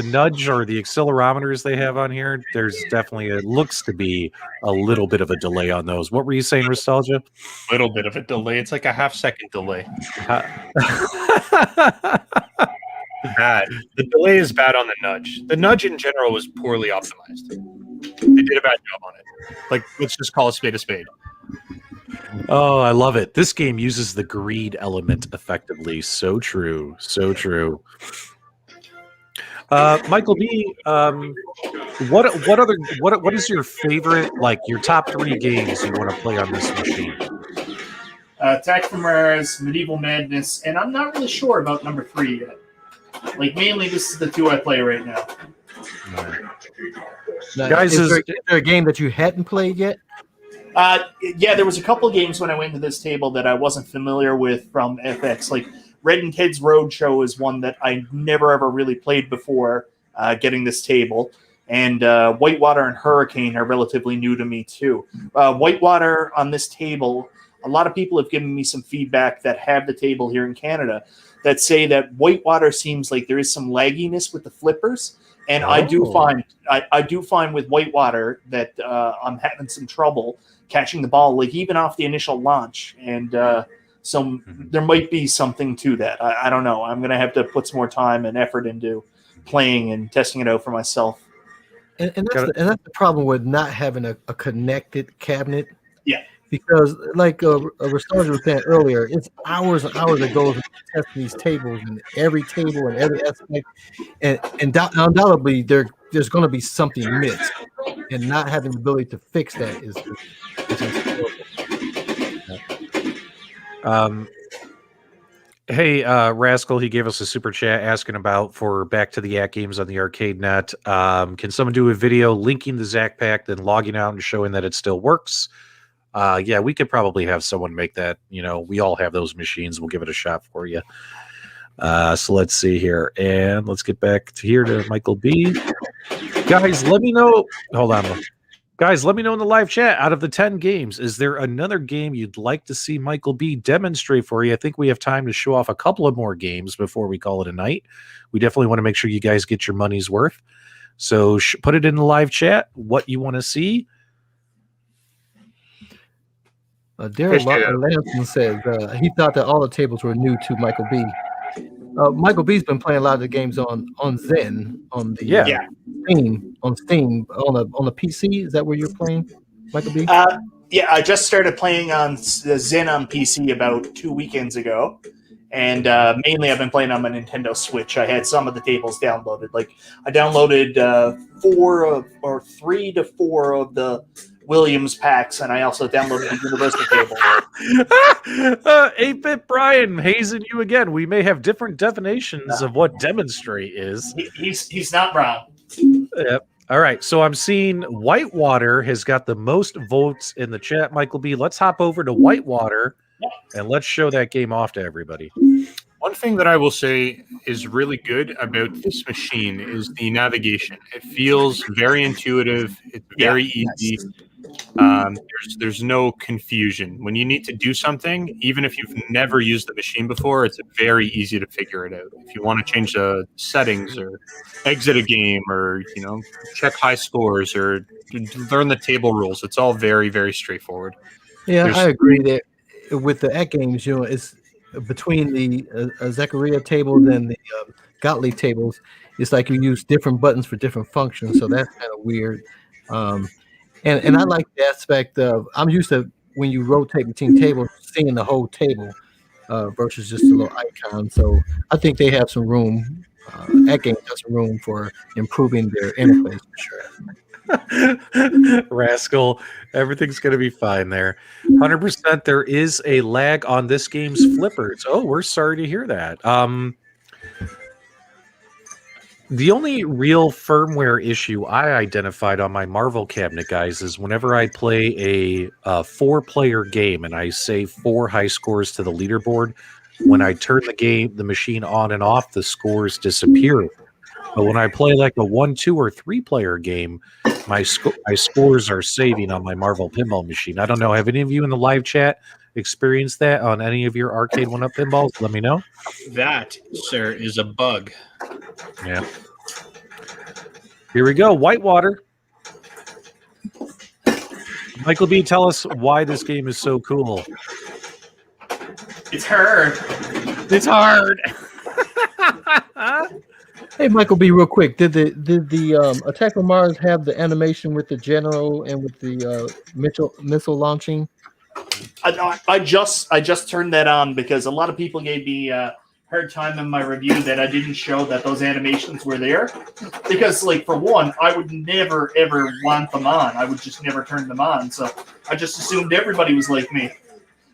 nudge or the accelerometers they have on here, there's definitely it looks to be a little bit of a delay on those. What were you saying, Restalgia? Little bit of a delay. It's like a half-second delay. Bad. The delay is bad on the nudge. The nudge in general was poorly optimized. They did a bad job on it. Like, let's just call a spade a spade. Oh, I love it. This game uses the greed element effectively. So true. So true. Michael B, what is your favorite, like your top 3 games you want to play on this machine? Attack from Mars, Medieval Madness, and I'm not really sure about number 3 yet. Like, mainly this is the 2 I play right now. Now, guys, is there a game that you hadn't played yet? Yeah, there was a couple of games when I went to this table that I wasn't familiar with from FX. Like, Red and Ted's Roadshow is one that I never ever really played before getting this table. And Whitewater and Hurricane are relatively new to me, too. Whitewater on this table, a lot of people have given me some feedback that have the table here in Canada that say that Whitewater seems like there is some lagginess with the flippers. And I do find with Whitewater that I'm having some trouble catching the ball, like even off the initial launch. And there might be something to that. I don't know. I'm going to have to put some more time and effort into playing and testing it out for myself. And that's the problem with not having a connected cabinet. Yeah. Because like Restalgia was saying earlier, it's hours and hours that goes into testing these tables and every table and every aspect. And undoubtedly there's going to be something missed. And not having the ability to fix that is Hey, Rascal, he gave us a super chat asking about for back to the AtGames on the arcade net. Can someone do a video linking the Zac Pack, then logging out and showing that it still works? Yeah, we could probably have someone make that. We all have those machines. We'll give it a shot for you. So let's see here. And let's get back to Michael B. Guys, let me know. Hold on. Guys, let me know in the live chat, out of the 10 games, is there another game you'd like to see Michael B demonstrate for you? I think we have time to show off a couple of more games before we call it a night. We definitely want to make sure you guys get your money's worth. So put it in the live chat, what you want to see. Daryl Lampson says he thought that all the tables were new to Michael B. Michael B's been playing a lot of the games on Zen on the Steam on the PC. Is that where you're playing, Michael B? Yeah, I just started playing on the Zen on PC about 2 weekends ago, And mainly I've been playing on my Nintendo Switch. I had some of the tables downloaded. Like I downloaded 3 to 4 of the Williams packs, and I also downloaded the Universal table. 8-Bit Brian hazing you again. We may have different definitions of what demonstrate is. He's not brown. Yep. All right, so I'm seeing Whitewater has got the most votes in the chat, Michael B. Let's hop over to Whitewater and let's show that game off to everybody. One thing that I will say is really good about this machine is the navigation. It feels very intuitive. It's very easy. There's no confusion. When you need to do something, even if you've never used the machine before, it's very easy to figure it out. If you want to change the settings or exit a game or, check high scores or learn the table rules, it's all very, very straightforward. Yeah, I agree that with the AtGames, it's between the Zaccaria tables and the Gottlieb tables, it's like you use different buttons for different functions, so that's kind of weird. And I like the aspect of, I'm used to when you rotate between tables, seeing the whole table versus just a little icon. So I think they have some room. AtGames has some room for improving their interface for sure. Rascal, everything's going to be fine there. 100%. There is a lag on this game's flippers. Oh, we're sorry to hear that. The only real firmware issue I identified on my Marvel cabinet, guys, is whenever I play a 4-player game and I save 4 high scores to the leaderboard, when I turn the machine on and off, the scores disappear. But when I play like a 1, 2, or 3-player game, my scores are saving on my Marvel pinball machine. I don't know. Have any of you in the live chat experienced that on any of your Arcade1UP pinballs? Let me know. That, sir, is a bug. Yeah. Here we go. Whitewater. Michael B., tell us why this game is so cool. It's hard. It's hard. Hey, Michael B., real quick, did the Attack on Mars have the animation with the general and with the missile launching? I just turned that on because a lot of people gave me hard time in my review that I didn't show that those animations were there. Because, like, for one, I would never, ever want them on. I would just never turn them on. So I just assumed everybody was like me.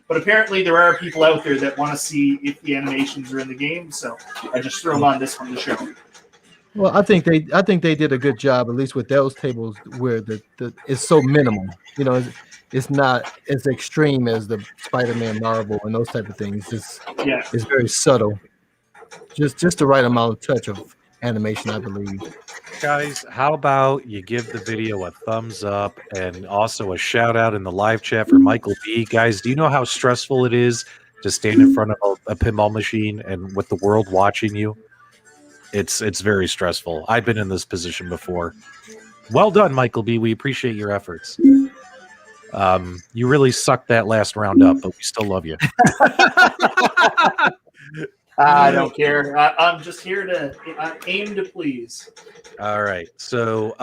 But apparently there are people out there that want to see if the animations are in the game. So I just threw them on this one to show. Well, I think they did a good job, at least with those tables where it's so minimal. It's not as extreme as the Spider-Man Marvel and those type of things. It's very subtle. Just the right amount of touch of animation, I believe. Guys, how about you give the video a thumbs up and also a shout out in the live chat for Michael B. Guys, do you know how stressful it is to stand in front of a pinball machine and with the world watching you? It's very stressful. I've been in this position before. Well done, Michael B. We appreciate your efforts. You really sucked that last round up, but we still love you. I don't care. I'm just here to aim to please. All right. So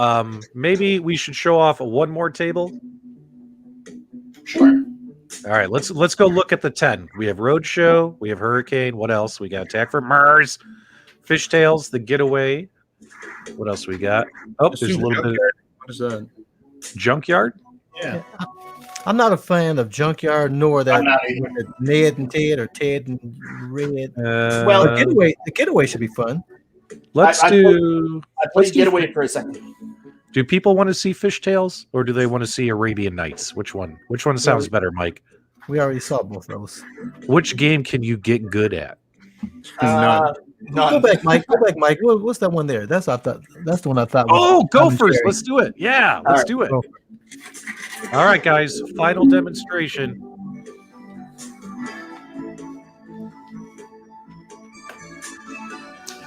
maybe we should show off one more table. Sure. All right. Let's go look at the 10. We have Roadshow. We have Hurricane. What else? We got Attack from Mars. Fishtails. The Getaway. What else we got? Oh, there's a little bit. What is that? Junkyard. Yeah. I'm not a fan of Junkyard nor that I'm not either. Ned and Ted or Ted and Red. Well, the getaway should be fun. Let's I do. played Getaway for a second. Do people want to see Fishtails or do they want to see Arabian Nights? Which one? Which one sounds better, Mike? We already saw both of those. Which game can you get good at? None. Go back, Mike. What's that one there? That's the one I thought. Oh, was go first. arbitrary. Let's do it. Yeah, let's do it. All right, guys. Final demonstration.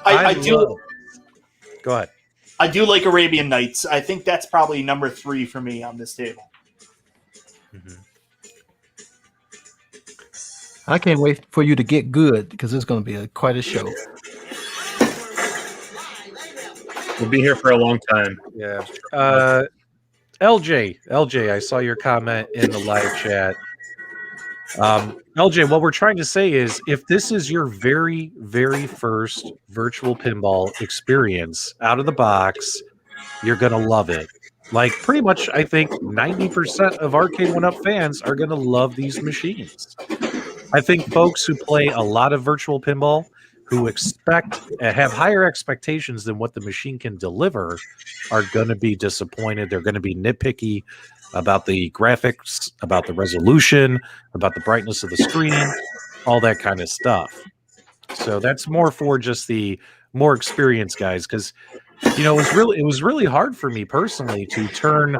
I do. Go ahead. I do like Arabian Nights. I think that's probably number 3 for me on this table. Mm-hmm. I can't wait for you to get good because it's going to be quite a show. We'll be here for a long time. Yeah. LJ, I saw your comment in the live chat. LJ, what we're trying to say is if this is your very, very first virtual pinball experience out of the box, you're going to love it. Like pretty much, I think 90% of Arcade1UP fans are going to love these machines. I think folks who play a lot of virtual pinball, who have higher expectations than what the machine can deliver, are going to be disappointed. They're going to be nitpicky about the graphics, about the resolution, about the brightness of the screen, all that kind of stuff. So that's more for just the more experienced guys, because it was really hard for me personally to turn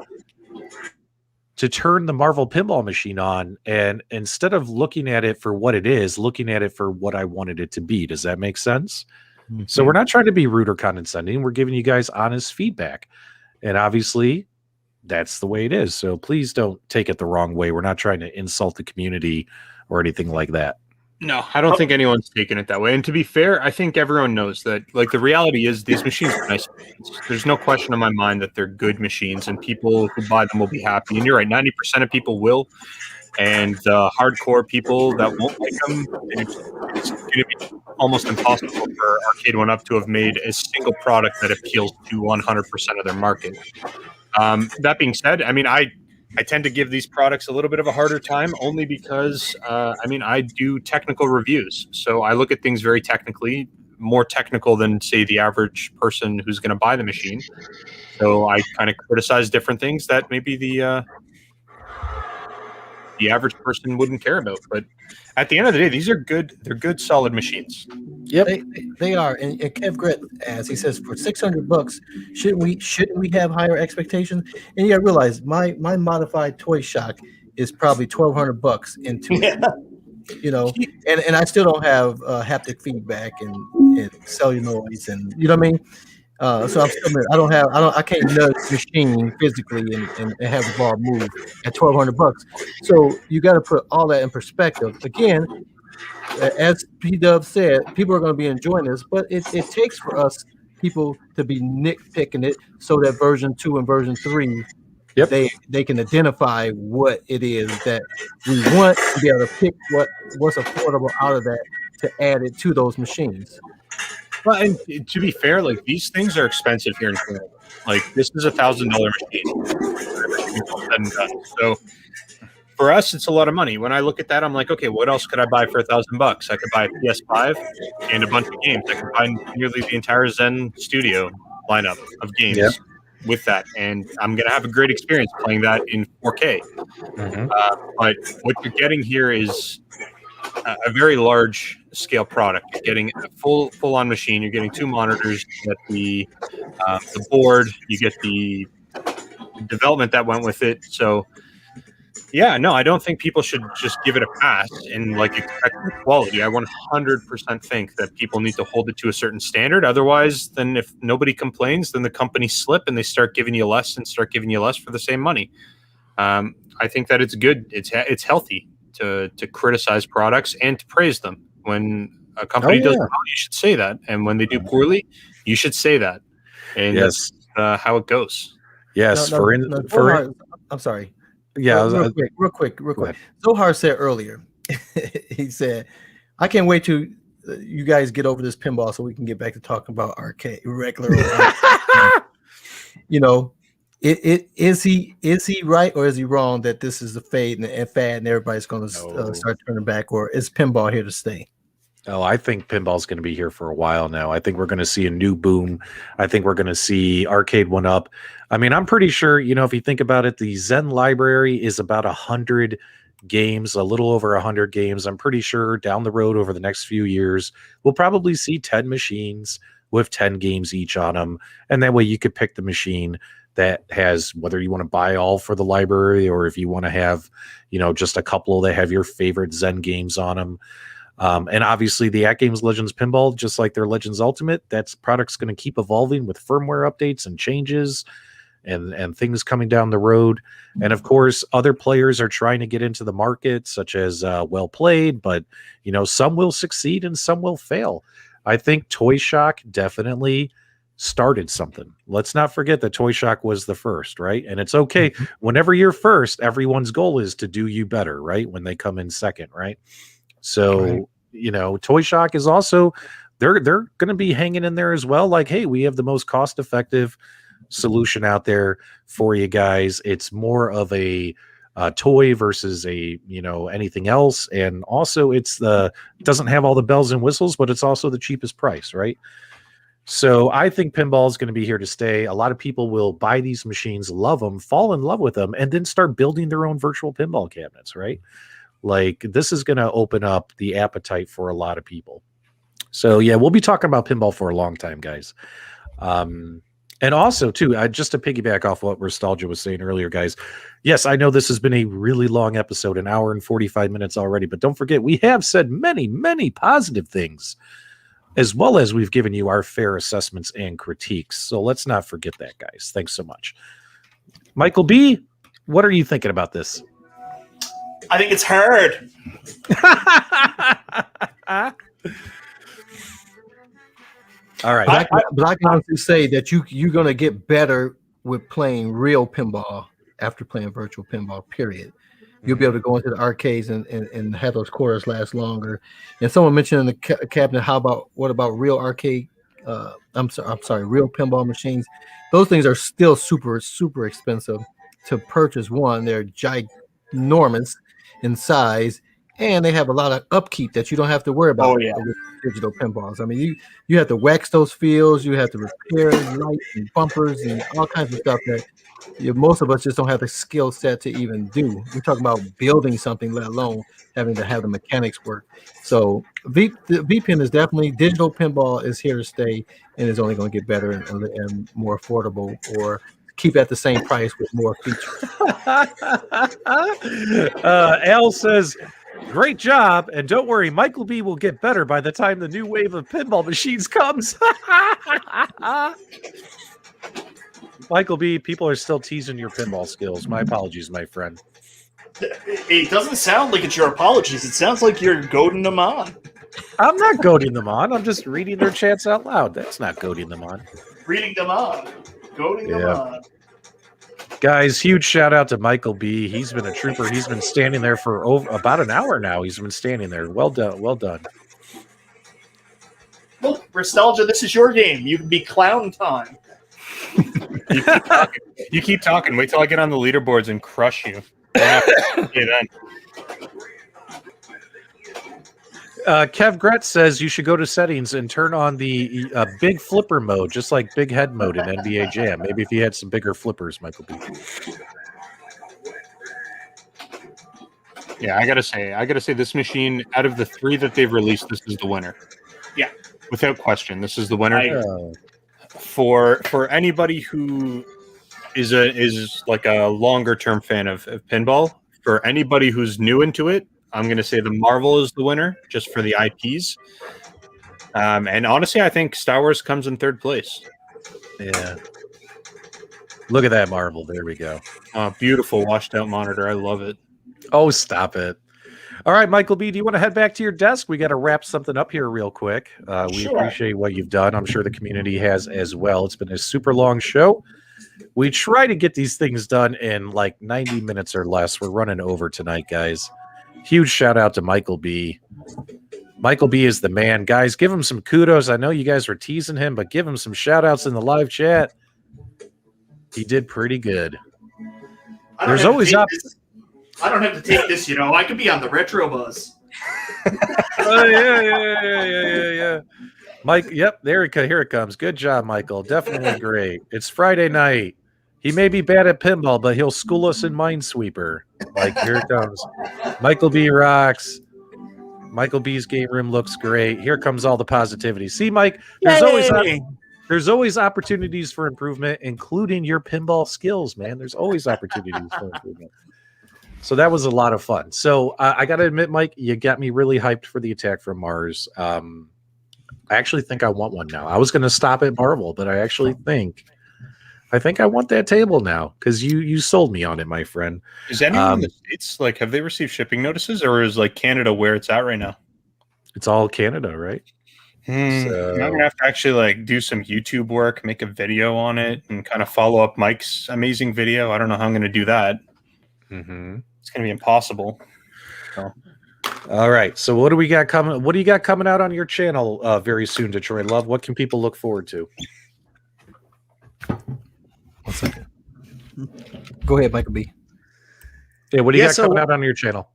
the Marvel pinball machine on, and instead of looking at it for what it is, looking at it for what I wanted it to be. Does that make sense? Mm-hmm. So we're not trying to be rude or condescending. We're giving you guys honest feedback. And obviously that's the way it is. So please don't take it the wrong way. We're not trying to insult the community or anything like that. No, I don't think anyone's taking it that way. And to be fair, I think everyone knows that, like, the reality is these machines are nice machines. There's no question in my mind that they're good machines, and people who buy them will be happy. And you're right, 90% of people will. And the hardcore people that won't like them, it's going to be almost impossible for Arcade1UP to have made a single product that appeals to 100% of their market. That being said, I mean, I tend to give these products a little bit of a harder time only because, I do technical reviews. So I look at things very technically, more technical than, say, the average person who's going to buy the machine. So I kind of criticize different things that maybe the average person wouldn't care about. But at the end of the day, these are good. They're good, solid machines. Yep, they are. And Kev Grit, as he says, for $600, shouldn't we have higher expectations? And you got to realize my modified toy shock is probably $1,200 into it. And I still don't have haptic feedback and celluloids, and you know what I mean. So I can't nudge the machine physically and have the ball move at $1,200. So you got to put all that in perspective. Again, as PDubs said, people are going to be enjoying this, but it takes for us people to be nitpicking it so that version 2 and version 3, they can identify what it is that we want to be able to pick what's affordable out of that to add it to those machines. Well, and to be fair, like, these things are expensive here in Canada. Like, this is $1,000 machine. So for us, it's a lot of money. When I look at that, I'm like, okay, what else could I buy for $1,000? I could buy a PS5 and a bunch of games. I could buy nearly the entire Zen Studio lineup of games with that, and I'm gonna have a great experience playing that in 4K. Mm-hmm. But what you're getting here is a very large scale product. You're getting a full on machine. You're getting 2 monitors. You get the board. You get the development that went with it. So yeah, no, I don't think people should just give it a pass and like expect quality. I 100% think that people need to hold it to a certain standard. Otherwise, then if nobody complains, then the companies slip and they start giving you less for the same money. I think that it's good. It's healthy to criticize products and to praise them. When a company does well, you should say that, and when they do poorly, you should say that. And that's how it goes. Yes. I'm sorry. Yeah. Real quick. Zohar said earlier, he said, I can't wait till you guys get over this pinball so we can get back to talking about regular. Is he right or is he wrong that this is a fad and everybody's going to start turning back, or is pinball here to stay? Oh, I think pinball's going to be here for a while now. I think we're going to see a new boom. I think we're going to see Arcade1UP. I mean, I'm pretty sure, if you think about it, the Zen library is about 100 games, a little over 100 games. I'm pretty sure down the road over the next few years, we'll probably see 10 machines with 10 games each on them. And that way you could pick the machine that has, whether you want to buy all for the library or if you want to have, just a couple that have your favorite Zen games on them. And obviously the AtGames Legends Pinball, just like their Legends Ultimate, that product's going to keep evolving with firmware updates and changes and things coming down the road. And of course, other players are trying to get into the market, such as Well Played, but some will succeed and some will fail. I think Toy Shock definitely started something. Let's not forget that Toy Shock was the first, right? And it's okay. Whenever you're first, everyone's goal is to do you better, right? When they come in second, right? So, you know, Toy Shock is also, they're going to be hanging in there as well. Like, hey, we have the most cost-effective solution out there for you guys. It's more of a toy versus a, you know, anything else. And also it doesn't have all the bells and whistles, but it's also the cheapest price, right? So I think pinball is going to be here to stay. A lot of people will buy these machines, love them, fall in love with them, and then start building their own virtual pinball cabinets, right? Like, this is going to open up the appetite for a lot of people. So yeah, we'll be talking about pinball for a long time, guys. And also, too, just to piggyback off what Restalgia was saying earlier, guys, yes, I know this has been a really long episode, an hour and 45 minutes already, but don't forget, we have said many, many positive things, as well as we've given you our fair assessments and critiques. So let's not forget that, guys. Thanks so much. Michael B., what are you thinking about this? I think it's hard. All right. But I can honestly say that you're going to get better with playing real pinball after playing virtual pinball, period. You'll be able to go into the arcades and have those quarters last longer. And someone mentioned in the cabinet, what about real arcade? I'm sorry, real pinball machines. Those things are still super, super expensive to purchase. One, they're ginormous in size, and they have a lot of upkeep that you don't have to worry about with digital pinballs. I mean, you have to wax those fields, you have to repair lights and bumpers and all kinds of stuff that most of us just don't have the skill set to even do. We're talking about building something, let alone having to have the mechanics work. So the VPN is definitely, digital pinball is here to stay, and is only going to get better and more affordable, or keep at the same price with more features. Al says, great job, and don't worry, Michael B will get better by the time the new wave of pinball machines comes. Michael B, people are still teasing your pinball skills. My apologies, my friend. It doesn't sound like it's your apologies. It sounds like you're goading them on. I'm not goading them on. I'm just reading their chats out loud. That's not goading them on. Reading them on. Goading them on. Guys, huge shout out to Michael B. He's been a trooper. He's been standing there for about an hour now. He's been standing there. Well done. Well done. Look, Restalgia, this is your game. You can be clown time. You keep talking. Wait till I get on the leaderboards and crush you. Okay, then. Kev Gretz says you should go to settings and turn on the big flipper mode, just like big head mode in NBA Jam. Maybe if you had some bigger flippers, Michael B. Yeah, I gotta say, this machine, out of the three that they've released, this is the winner. Yeah, without question, this is the winner. For anybody who is like a longer term fan of pinball. For anybody who's new into it, I'm going to say the Marvel is the winner, just for the IPs. And honestly, I think Star Wars comes in third place. Yeah. Look at that Marvel. There we go. Beautiful washed out monitor. I love it. Oh, stop it. All right, Michael B., do you want to head back to your desk? We got to wrap something up here real quick. We appreciate what you've done. I'm sure the community has as well. It's been a super long show. We try to get these things done in like 90 minutes or less. We're running over tonight, guys. Huge shout out to Michael B. Michael B is the man. Guys, give him some kudos. I know you guys were teasing him, but give him some shout outs in the live chat. He did pretty good. There's always I don't have to take this, you know. I could be on the retro bus. Oh, yeah. Mike, yep, here it comes. Good job, Michael. Definitely great. It's Friday night. He may be bad at pinball, but he'll school us in Minesweeper. Like, here it comes. Michael B rocks. Michael B's game room looks great. Here comes all the positivity. See, Mike, there's always opportunities for improvement, including your pinball skills, man. There's always opportunities for improvement. So that was a lot of fun. So I got to admit, Mike, you got me really hyped for the Attack from Mars. I actually think I want one now. I was going to stop at Marvel, but I actually think I want that table now because you sold me on it, my friend. Is anyone in the States, like, have they received shipping notices, or is like Canada where it's at right now? It's all Canada, right? So- I'm gonna have to actually like do some YouTube work, make a video on it, and kind of follow up Mike's amazing video. I don't know how I'm gonna do that. It's gonna be impossible. So. All right. So what do we got coming? What do you got coming out on your channel very soon, Detroit Love? What can people look forward to? 1 second. Go ahead, Michael B. Yeah, what do you Yeah, got so- coming out on your channel?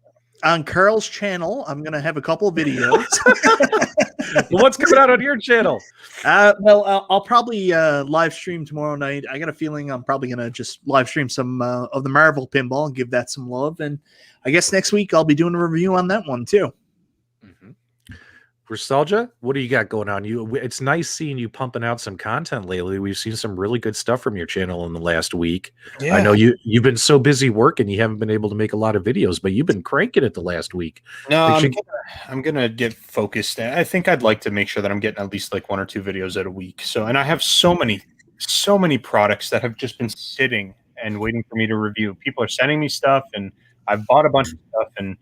On Carl's channel, I'm going to have a couple of videos. Well, what's coming out on your channel? I'll probably live stream tomorrow night. I got a feeling I'm probably going to just live stream some of the Marvel Pinball and give that some love. And I guess next week I'll be doing a review on that one too. Restalgia, what do you got going on? It's nice seeing you pumping out some content lately. We've seen some really good stuff from your channel in the last week. Yeah. I know you've been so busy working, you haven't been able to make a lot of videos, but you've been cranking it the last week. No, I'm gonna get focused. I think I'd like to make sure that I'm getting at least like 1 or 2 videos at a week. So, and I have so many products that have just been sitting and waiting for me to review. People are sending me stuff, and I've bought a bunch of stuff, and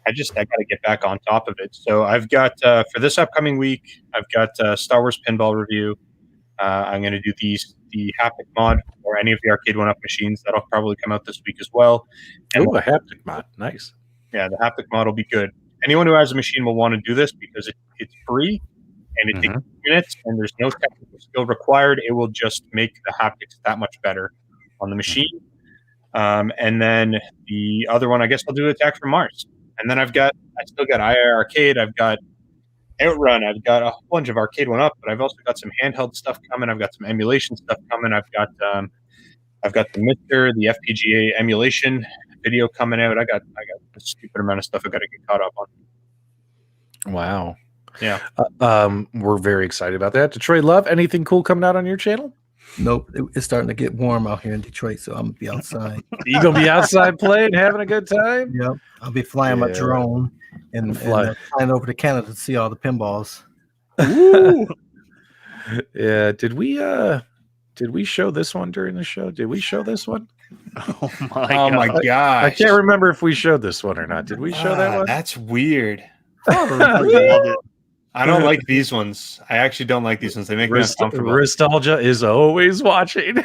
I got to get back on top of it. So I've got for this upcoming week, I've got Star Wars Pinball review. I'm going to do the haptic mod or any of the Arcade1UP machines. That'll probably come out this week as well. And Oh, a haptic mod. Nice. yeah, the haptic mod will be good. Anyone who has a machine will want to do this because it's free and it takes minutes and there's no technical skill required. It will just make the haptics that much better on the machine. And then the other one, I guess I'll do Attack from Mars. And then I still got iiRcade, I've got Outrun, I've got a whole bunch of Arcade1UP, but I've also got some handheld stuff coming. I've got some emulation stuff coming. I've got the Mister, the FPGA emulation video coming out. I got a stupid amount of stuff I got to get caught up on. Wow. Yeah. We're very excited about that. Detroit Love, anything cool coming out on your channel? Nope, it's starting to get warm out here in Detroit, so I'm gonna be outside. You gonna be outside playing, having a good time? Yep, I'll be flying my drone and flying over to Canada to see all the pinballs. Ooh. Yeah. Did we show this one during the show? Did we show this one? Oh Oh my gosh. I can't remember if we showed this one or not. Did we show that one? That's weird. I love it. I don't like these ones. I actually don't like these ones. They make me uncomfortable. Restalgia is always watching.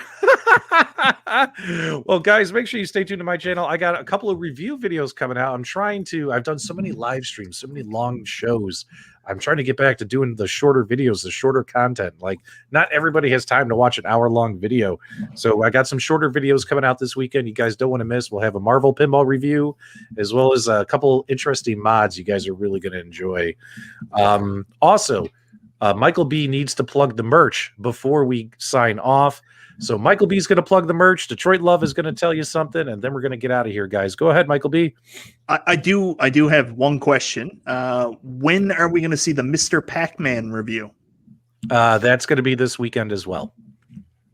Well, guys, make sure you stay tuned to my channel. I got a couple of review videos coming out. I've done so many live streams, so many long shows. I'm trying to get back to doing the shorter videos, the shorter content. Like, not everybody has time to watch an hour-long video. So I got some shorter videos coming out this weekend you guys don't want to miss. We'll have a Marvel Pinball review, as well as a couple interesting mods you guys are really going to enjoy. Also, Michael B needs to plug the merch before we sign off. So Michael B is going to plug the merch. Detroit Love is going to tell you something, and then we're going to get out of here, guys. Go ahead, Michael B. I do have one question. When are we going to see the Mr. Pac-Man review? That's going to be this weekend as well.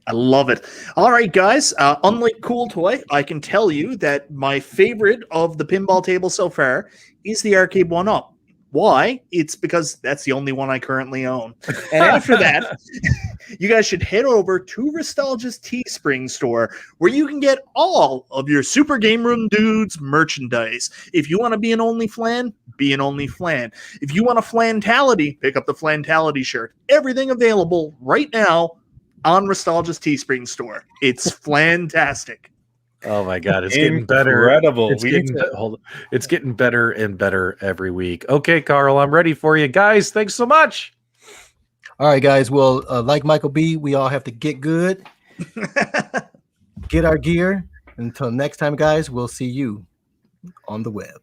I love it. All right, guys. Unlike Cool Toy, I can tell you that my favorite of the pinball table so far is the Arcade1UP. Why? It's because that's the only one I currently own. And after that, you guys should head over to Restalgia's Teespring store, where you can get all of your Super Game Room Dudes merchandise. If you want to be an Only Flan, be an Only Flan. If you want a Flantality, pick up the Flantality shirt. Everything available right now on Restalgia's Teespring store. It's fantastic. Oh my God, it's getting better. Incredible. It's getting better and better every week. Okay, Carl, I'm ready for you. Guys, thanks so much. All right, guys. Well, like Michael B, we all have to get good, get our gear. Until next time, guys, we'll see you on the web.